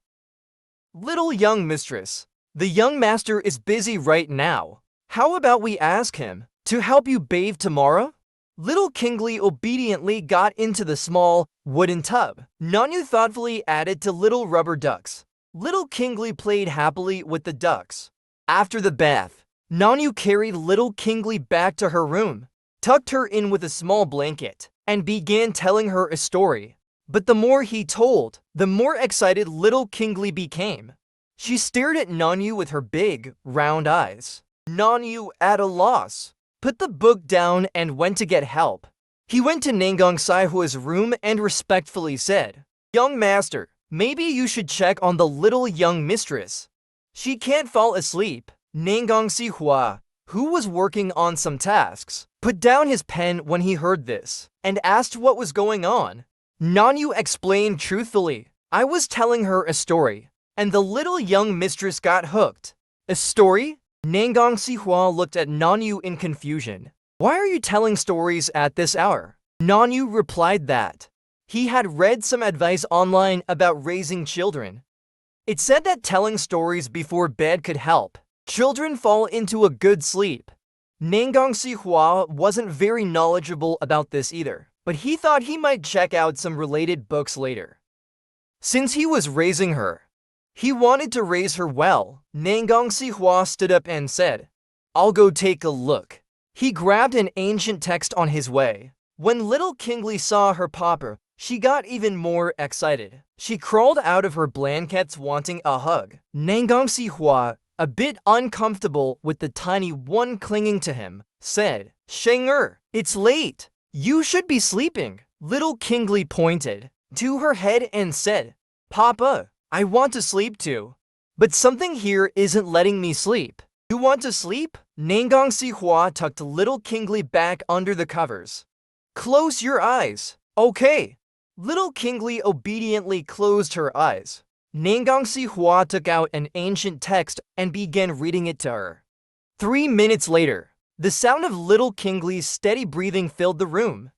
[SPEAKER 1] Little young mistress, the young master is busy right now. How about we ask him to help you bathe tomorrow? Little Kingly obediently got into the small wooden tub. Nanyu thoughtfully added to little rubber ducks. Little Kingly played happily with the ducks. After the bath, Nanyu carried Little Kingly back to her room, tucked her in with a small blanket, and began telling her a story. But the more he told, the more excited Little Kingly became. She stared at Nanyu with her big, round eyes. Nanyu, at a loss, put the book down and went to get help. He went to Nangang Sihua's room and respectfully said, Young master, maybe you should check on the little young mistress. She can't fall asleep. Nangang Sihua, who was working on some tasks, put down his pen when he heard this and asked what was going on. Nanyu explained truthfully, I was telling her a story. and the little young mistress got hooked. A story? Nangang Sihua looked at Nanyu in confusion. Why are you telling stories at this hour? Nanyu replied that he had read some advice online about raising children. It said that telling stories before bed could help children fall into a good sleep. Nangang Sihua wasn't very knowledgeable about this either, but he thought he might check out some related books later. Since he was raising her, he wanted to raise her well. Nangang Sihua stood up and said, "I'll go take a look." He grabbed an ancient text on his way. When little Kingly saw her papa, she got even more excited. She crawled out of her blankets wanting a hug. Nangang Sihua, a bit uncomfortable with the tiny one clinging to him, said, "Sheng-er, it's late. You should be sleeping." Little Kingly pointed to her head and said, "Papa, I want to sleep too. But something here isn't letting me sleep." "You want to sleep?" Nangang Sihua tucked little Kingly back under the covers. "Close your eyes." "Okay." Little Kingly obediently closed her eyes. Nangang Sihua took out an ancient text and began reading it to her. 3 minutes later, the sound of little Kingly's steady breathing filled the room.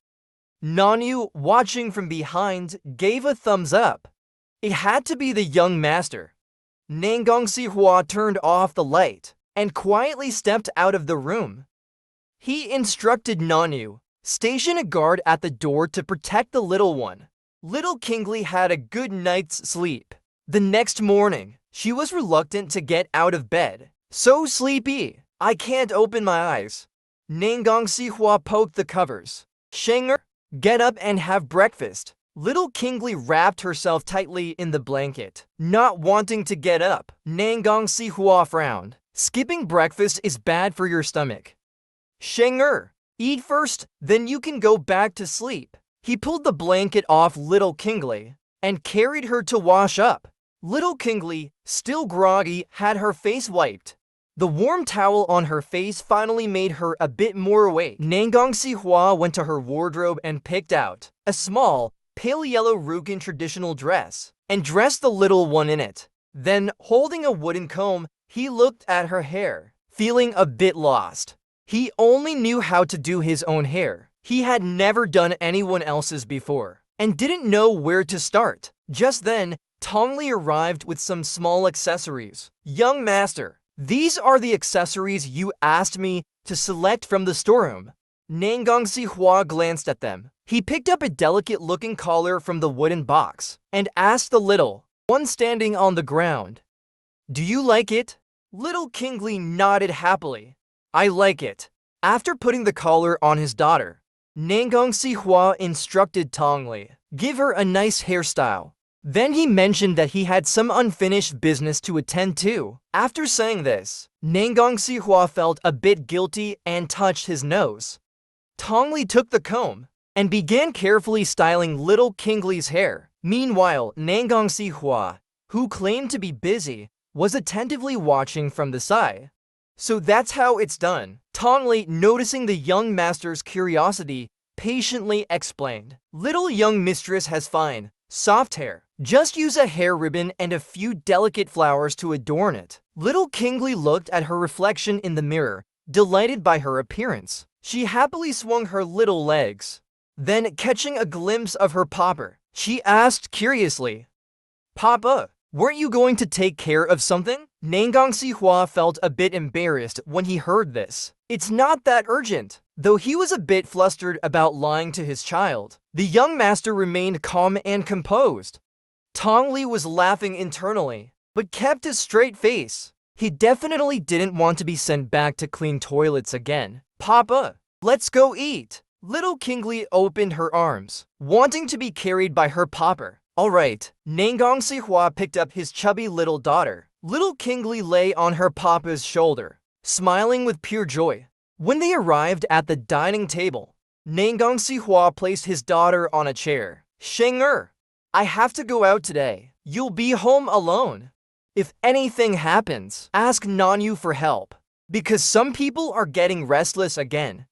[SPEAKER 1] Nanyu, watching from behind, gave a thumbs up. It had to be the young master. Nangang Sihua turned off the light and quietly stepped out of the room. He instructed Nanyu, "Station a guard at the door to protect the little one." Little Kingly had a good night's sleep. The next morning, she was reluctant to get out of bed. "So sleepy, I can't open my eyes." Nangang Sihua poked the covers. "Sheng-er, get up and have breakfast." Little Kingly wrapped herself tightly in the blanket, not wanting to get up. Nangang Sihua frowned. "Skipping breakfast is bad for your stomach. Sheng-er, eat first, then you can go back to sleep." He pulled the blanket off little Kingly and carried her to wash up. Little Kingly, still groggy, had her face wiped. The warm towel on her face finally made her a bit more awake. Nangang Sihua went to her wardrobe and picked out a small, pale yellow Rugen traditional dress and dressed the little one in it. Then, holding a wooden comb, he looked at her hair, feeling a bit lost. He only knew how to do his own hair. He had never done anyone else's before and didn't know where to start. Just then, Tongli arrived with some small accessories. "Young master, these are the accessories you asked me to select from the storeroom." Nangang Sihua glanced at them. He picked up a delicate-looking collar from the wooden box and asked the little one standing on the ground, "Do you like it?" Little Kingly nodded happily. "I like it." After putting the collar on his daughter, Nangang Sihua instructed Tongli, "Give her a nice hairstyle." Then he mentioned that he had some unfinished business to attend to. After saying this, Nangang Sihua felt a bit guilty and touched his nose. Tongli took the comb and began carefully styling little Kingly's hair. Meanwhile, Nangang Sihua, who claimed to be busy, was attentively watching from the side. "So that's how it's done." Tongli, noticing the young master's curiosity, patiently explained. "Little young mistress has fine, soft hair. Just use a hair ribbon and a few delicate flowers to adorn it." Little Kingly looked at her reflection in the mirror, delighted by her appearance. She happily swung her little legs. Then, catching a glimpse of her papa, she asked curiously, "Papa, weren't you going to take care of something?" Nangang Sihua felt a bit embarrassed when he heard this. It's not that urgent. Though he was a bit flustered about lying to his child, the young master remained calm and composed. Tongli was laughing internally, but kept a straight face. He definitely didn't want to be sent back to clean toilets again. "Papa, let's go eat." Little Kingly opened her arms, wanting to be carried by her papa. "All right." Nangang Sihua picked up his chubby little daughter. Little Kingly lay on her papa's shoulder, smiling with pure joy. When they arrived at the dining table, Nangang Sihua placed his daughter on a chair. "Sheng-er, I have to go out today. You'll be home alone. If anything happens, ask Nanyu for help, because some people are getting restless again.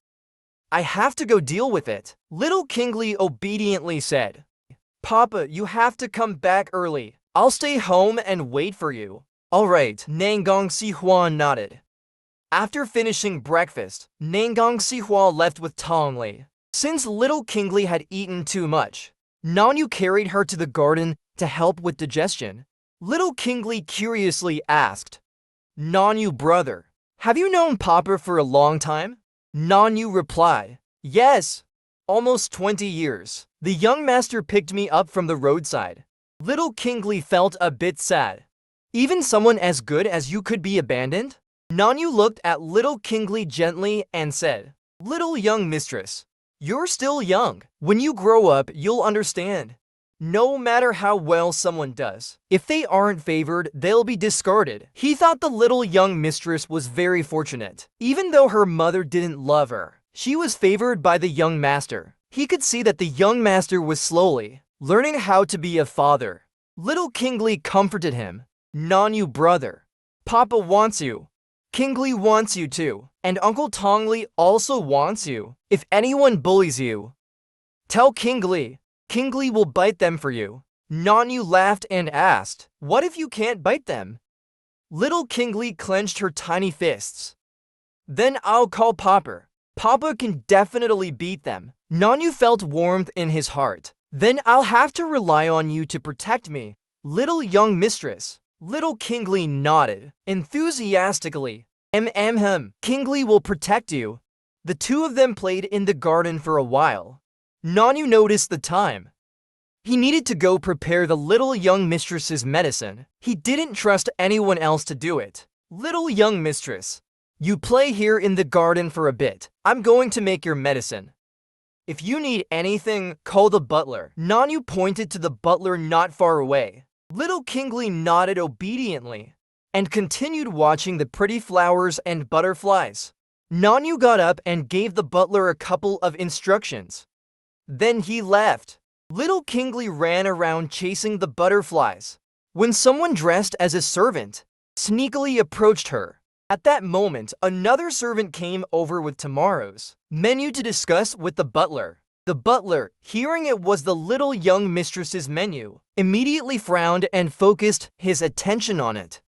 [SPEAKER 1] I have to go deal with it." Little Kingly obediently said, "Papa, you have to come back early. I'll stay home and wait for you. Alright, Nangang Sihua nodded. After finishing breakfast, Nangang Sihua left with Tongli. Since little Kingly had eaten too much, Nanyu carried her to the garden to help with digestion. Little Kingly curiously asked, Nanyu brother, have you known Papa for a long time? Nanyu replied, yes, almost 20 years. The young master picked me up from the roadside. Little Kingly felt a bit sad. Even someone as good as you could be abandoned? Nanyu looked at little Kingly gently and said, little young mistress, you're still young. When you grow up, you'll understand. No matter how well someone does, if they aren't favored, they'll be discarded. He thought the little young mistress was very fortunate. Even though her mother didn't love her, she was favored by the young master. He could see that the young master was slowly learning how to be a father. Little Kingly comforted him. Nanyu brother, Papa wants you. Kingly wants you too. And Uncle Tongli also wants you. If anyone bullies you, tell Kingly. Kingly will bite them for you. Nanyu laughed and asked, what if you can't bite them? Little Kingly clenched her tiny fists. Then I'll call Papa. Papa can definitely beat them. Nanyu felt warmth in his heart. Then I'll have to rely on you to protect me, little young mistress. Little Kingly nodded enthusiastically. Kingly will protect you. The two of them played in the garden for a while. Nanyu noticed the time. He needed to go prepare the little young mistress's medicine. He didn't trust anyone else to do it. Little young mistress, you play here in the garden for a bit. I'm going to make your medicine. If you need anything, call the butler. Nanyu pointed to the butler not far away. Little Kingly nodded obediently and continued watching the pretty flowers and butterflies. Nanyu got up and gave the butler a couple of instructions. Then he left. Little Kingly ran around chasing the butterflies when someone dressed as a servant sneakily approached her. At that moment, another servant came over with tomorrow's menu to discuss with the butler. The butler, hearing it was the little young mistress's menu, immediately frowned and focused his attention on it.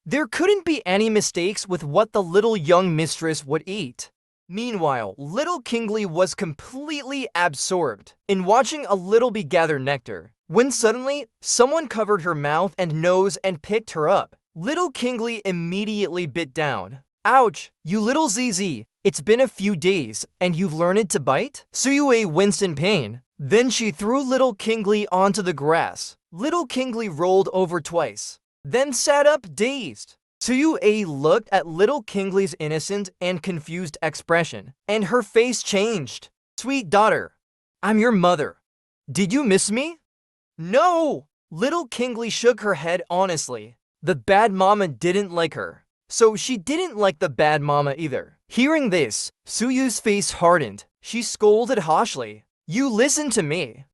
[SPEAKER 1] There couldn't be any mistakes with what the little young mistress would eat. Meanwhile, little Kingly was completely absorbed in watching a little bee gather nectar, when suddenly, someone covered her mouth and nose and picked her up. Little Kingly immediately bit down. Ouch, you little ZZ, it's been a few days, and you've learned to bite? Suyue winced in pain. Then she threw little Kingly onto the grass. Little Kingly rolled over twice, then sat up dazed. Suyue looked at little Kingly's innocent and confused expression, and her face changed. Sweet daughter, I'm your mother. Did you miss me? No! Little Kingly shook her head honestly. The bad mama didn't like her, so she didn't like the bad mama either. Hearing this, Suyu's face hardened. She scolded harshly. You listen to me.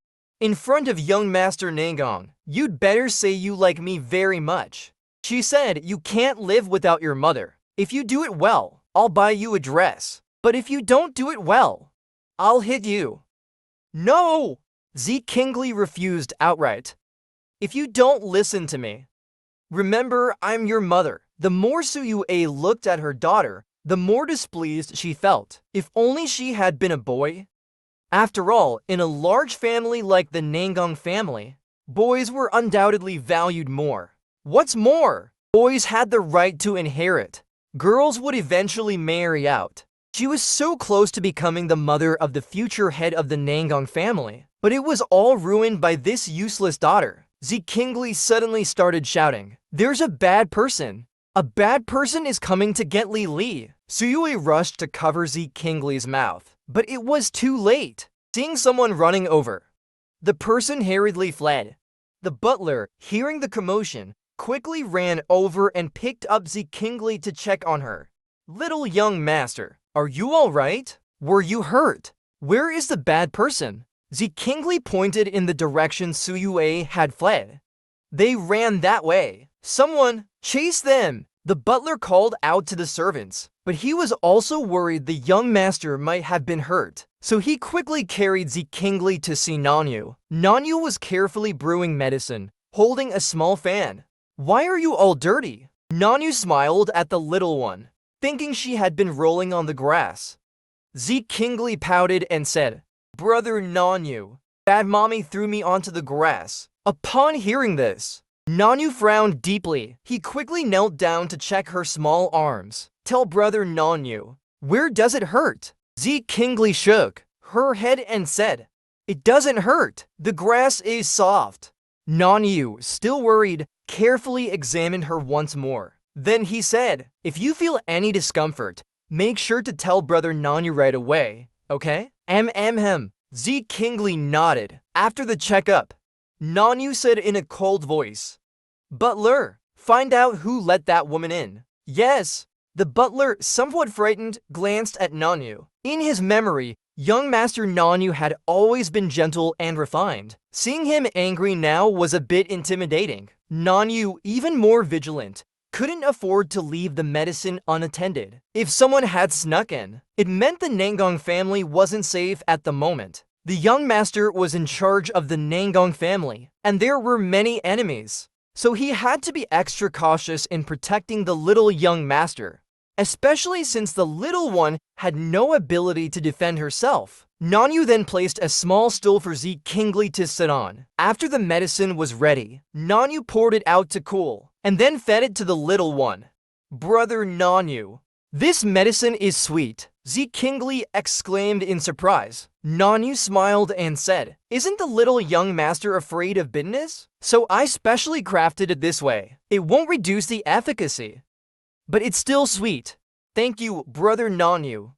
[SPEAKER 1] In front of young Master Nangang, you'd better say you like me very much. She said you can't live without your mother. If you do it well, I'll buy you a dress. But if you don't do it well, I'll hit you. No! Kingly refused outright. If you don't listen to me, remember I'm your mother. The more Suyue looked at her daughter, the more displeased she felt. If only she had been a boy. After all, in a large family like the Nangang family, boys were undoubtedly valued more. What's more, boys had the right to inherit. Girls would eventually marry out. She was so close to becoming the mother of the future head of the Nangang family, but it was all ruined by this useless daughter. Kingly suddenly started shouting, there's a bad person. A bad person is coming to get Li Li. Suyue rushed to cover Kingly's mouth, but it was too late. Seeing someone running over, the person hurriedly fled. The butler, hearing the commotion, quickly ran over and picked up Kingly to check on her. Little young master, are you all right? Were you hurt? Where is the bad person? Kingly pointed in the direction Suyue had fled. They ran that way. Someone, chase them! The butler called out to the servants, but he was also worried the young master might have been hurt. So he quickly carried Kingly to see Nanyu. Nanyu was carefully brewing medicine, holding a small fan. Why are you all dirty? Nanyu smiled at the little one, thinking she had been rolling on the grass. Kingly pouted and said, Brother Nanyu, bad mommy threw me onto the grass. Upon hearing this, Nanyu frowned deeply. He quickly knelt down to check her small arms. Tell Brother Nanyu, where does it hurt? Kingly shook her head and said, It doesn't hurt. The grass is soft. Nanyu, still worried, carefully examined her once more. Then he said, If you feel any discomfort, make sure to tell Brother Nanyu right away, okay? Kingly nodded. After the checkup, Nanyu said in a cold voice, Butler, find out who let that woman in. Yes. The butler, somewhat frightened, glanced at Nanyu. In his memory, young Master Nanyu had always been gentle and refined. Seeing him angry now was a bit intimidating. Nanyu, even more vigilant, couldn't afford to leave the medicine unattended. If someone had snuck in, it meant the Nangong family wasn't safe at the moment. The young master was in charge of the Nangong family, and there were many enemies. So he had to be extra cautious in protecting the little young master, especially since the little one had no ability to defend herself. Nanyu then placed a small stool for Kingly to sit on. After the medicine was ready, Nanyu poured it out to cool, and then fed it to the little one. Brother Nanyu, this medicine is sweet, Kingly exclaimed in surprise. Nanyu smiled and said, Isn't the little young master afraid of bitterness? So I specially crafted it this way. It won't reduce the efficacy, but it's still sweet. Thank you, Brother Nanyu.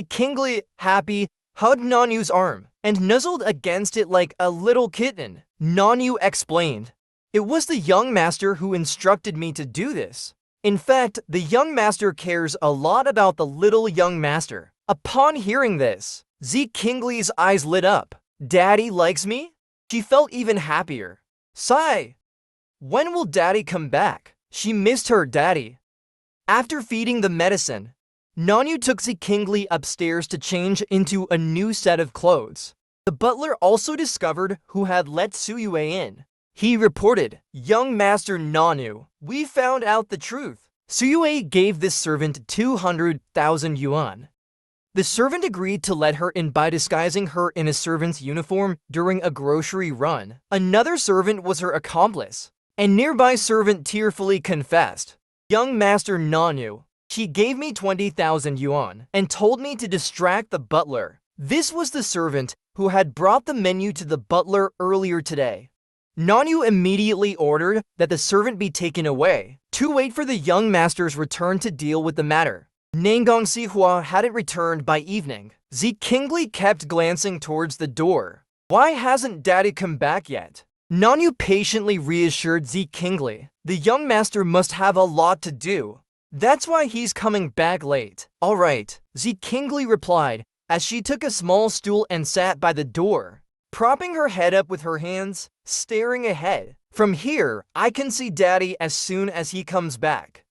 [SPEAKER 1] Kingly, happy, hugged Nanyu's arm and nuzzled against it like a little kitten. Nanyu explained, It was the young master who instructed me to do this. In fact, the young master cares a lot about the little young master. Upon hearing this, Kingly's eyes lit up. Daddy likes me? She felt even happier. Sigh. When will Daddy come back? She missed her daddy. After feeding the medicine, Nanyu took Kingly upstairs to change into a new set of clothes. The butler also discovered who had let Suyue in. He reported, Young Master Nanyu, we found out the truth. Suyue gave this servant 200,000 yuan. The servant agreed to let her in by disguising her in a servant's uniform during a grocery run. Another servant was her accomplice. A nearby servant tearfully confessed, Young Master Nanyu, she gave me 20,000 yuan and told me to distract the butler. This was the servant who had brought the menu to the butler earlier today. Nanyu immediately ordered that the servant be taken away to wait for the young master's return to deal with the matter. Nangong Sihua hadn't returned by evening. Kingly kept glancing towards the door. Why hasn't Daddy come back yet? Nanyu patiently reassured Kingly. The young master must have a lot to do. That's why he's coming back late. All right, Kingly replied as she took a small stool and sat by the door, propping her head up with her hands, staring ahead. From here, I can see Daddy as soon as he comes back.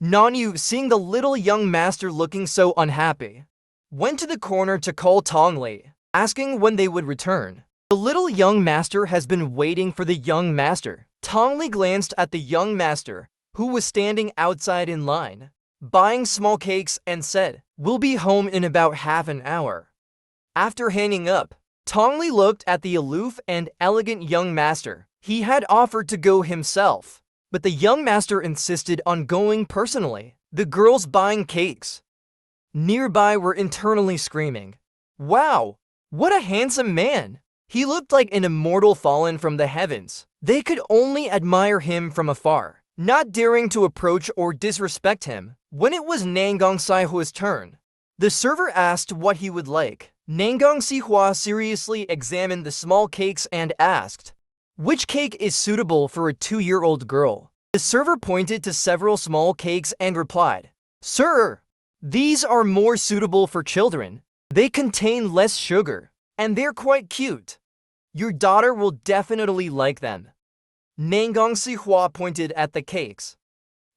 [SPEAKER 1] Nanyu, seeing the little young master looking so unhappy, went to the corner to call Tongli, asking when they would return. The little young master has been waiting for the young master. Tongli glanced at the young master, who was standing outside in line, buying small cakes, and said, We'll be home in about half an hour. After hanging up, Tongli looked at the aloof and elegant young master. He had offered to go himself, but the young master insisted on going personally. The girls buying cakes nearby were internally screaming, Wow, what a handsome man! He looked like an immortal fallen from the heavens. They could only admire him from afar, not daring to approach or disrespect him. When it was Nangong Sihua's turn, the server asked what he would like. Nangong Sihua seriously examined the small cakes and asked, Which cake is suitable for a 2-year-old girl? The server pointed to several small cakes and replied, Sir, these are more suitable for children. They contain less sugar, and they're quite cute. Your daughter will definitely like them. Nangong Sihua pointed at the cakes.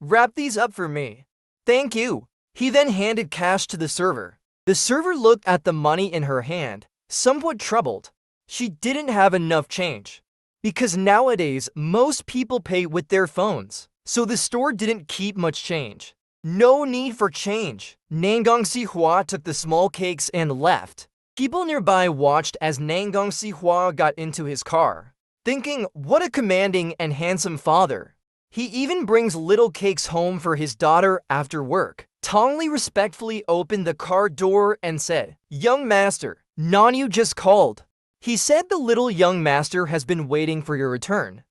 [SPEAKER 1] Wrap these up for me. Thank you. He then handed cash to the server. The server looked at the money in her hand, somewhat troubled. She didn't have enough change. because nowadays most people pay with their phones, so the store didn't keep much change. No need for change. Nangang Sihua took the small cakes and left. People nearby watched as Nangang Sihua got into his car, thinking, what a commanding and handsome father. He even brings little cakes home for his daughter after work. Tongli respectfully opened the car door and said, "Young master, Nanyu just called. He said the little young master has been waiting for your return."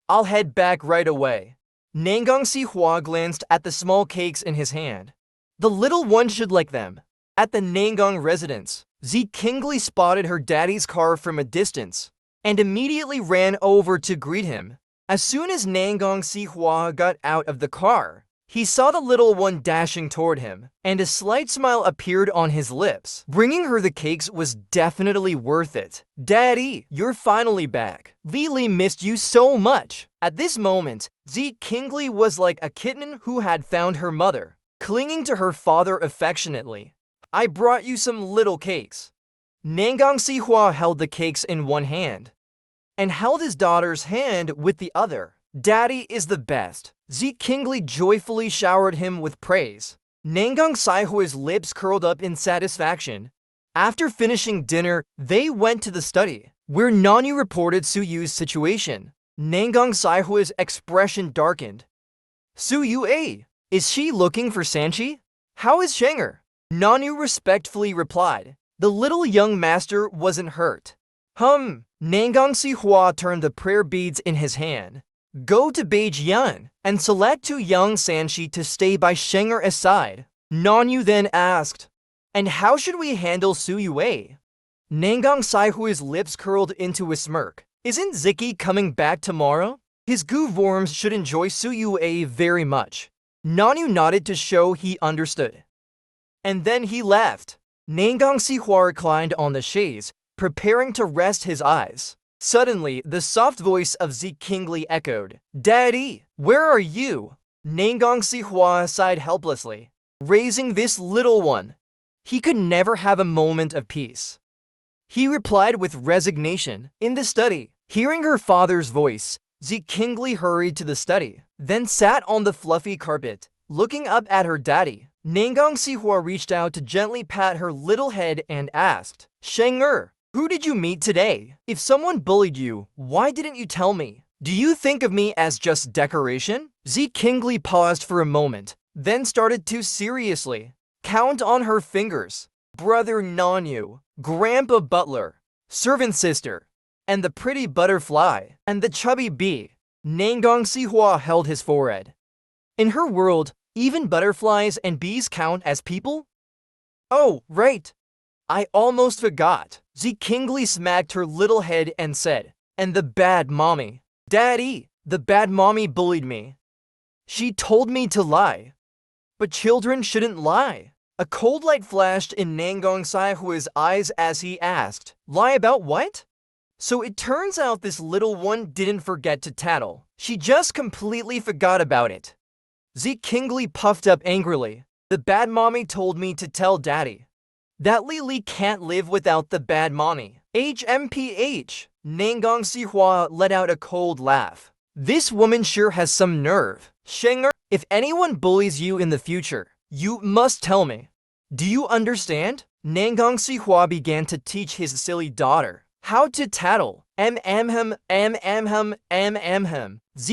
[SPEAKER 1] I'll head back right away. Nangang Sihua glanced at the small cakes in his hand. The little one should like them. At the Nangang residence, Zi Qingli spotted her daddy's car from a distance and immediately ran over to greet him. As soon as Nangang Sihua got out of the car, he saw the little one dashing toward him, and a slight smile appeared on his lips. Bringing her the cakes was definitely worth it. "Daddy, you're finally back. Lily missed you so much." At this moment, Zi Qingli was like a kitten who had found her mother, clinging to her father affectionately. "I brought you some little cakes." Nangang Sihua held the cakes in one hand and held his daughter's hand with the other. "Daddy is the best." Zi Qingli joyfully showered him with praise. Nangang Saihui's lips curled up in satisfaction. After finishing dinner, they went to the study, where Nanyu reported Suyu's situation. Nangang Saihui's expression darkened. "Suyu, is she looking for Sanchi? How is Shenger?" Nanyu respectfully replied. The little young master wasn't hurt. Nangang Sihua turned the prayer beads in his hand. "Go to Beijian and select to young Sanchi to stay by Shenger side." Nanyu then asked, "And how should we handle Suyu?" Nangang Saihui's lips curled into a smirk. "Isn't Ziki coming back tomorrow? His goo worms should enjoy Suyu very much." Nanyu nodded to show he understood. And then he left. Nangang Sihua reclined on the chaise, preparing to rest his eyes. Suddenly, the soft voice of Zi Qingli echoed, "Daddy, where are you?" Nangang Sihua sighed helplessly. Raising this little one, he could never have a moment of peace. He replied with resignation. In the study, hearing her father's voice, Zi Qingli hurried to the study, then sat on the fluffy carpet, looking up at her daddy. Nangang Sihua reached out to gently pat her little head and asked, "Shenger, who did you meet today? If someone bullied you, why didn't you tell me? Do you think of me as just decoration?" Zi Qingli paused for a moment, then started to seriously count on her fingers. Brother Nanyu, Grandpa Butler, servant sister, and the pretty butterfly, and the chubby bee. Nangang Sihua held his forehead. In her world, even butterflies and bees count as people? Oh, right. I almost forgot. Zi Qingli smacked her little head and said, "And the bad mommy. Daddy, the bad mommy bullied me. She told me to lie." But children shouldn't lie. A cold light flashed in Nangang Saihui's eyes as he asked, "Lie about what?" So it turns out this little one didn't forget to tattle. She just completely forgot about it. Zi Qingli puffed up angrily. "The bad mommy told me to tell daddy that Lily can't live without the bad mommy." HMPH. Nangang Sihua let out a cold laugh. This woman sure has some nerve. "Shenger, if anyone bullies you in the future, you must tell me. Do you understand?" Nangang Sihua began to teach his silly daughter how to tattle. Zi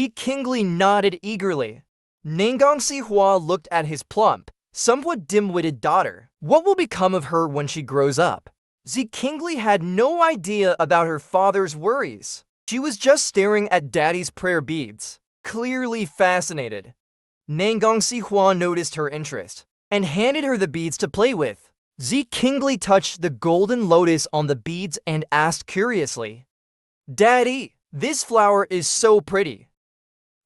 [SPEAKER 1] Qingli nodded eagerly. Nangang Sihua looked at his plump, somewhat dim-witted daughter. What will become of her when she grows up? Zi Qingli had no idea about her father's worries. She was just staring at daddy's prayer beads, clearly fascinated. Nangang Sihua noticed her interest and handed her the beads to play with. Zi Qingli touched the golden lotus on the beads and asked curiously, "Daddy, this flower is so pretty.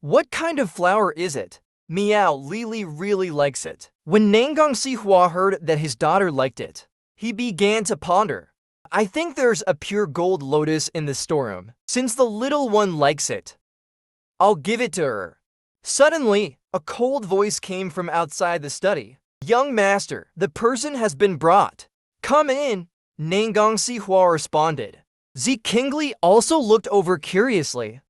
[SPEAKER 1] What kind of flower is it?" "Meow, Lily really likes it." When Nangang Sihua heard that his daughter liked it, he began to ponder. "I think there's a pure gold lotus in the storeroom. Since the little one likes it, I'll give it to her." Suddenly, a cold voice came from outside the study. "Young master, the person has been brought. Come in." Nangang Sihua responded. Zeke Kingley also looked over curiously.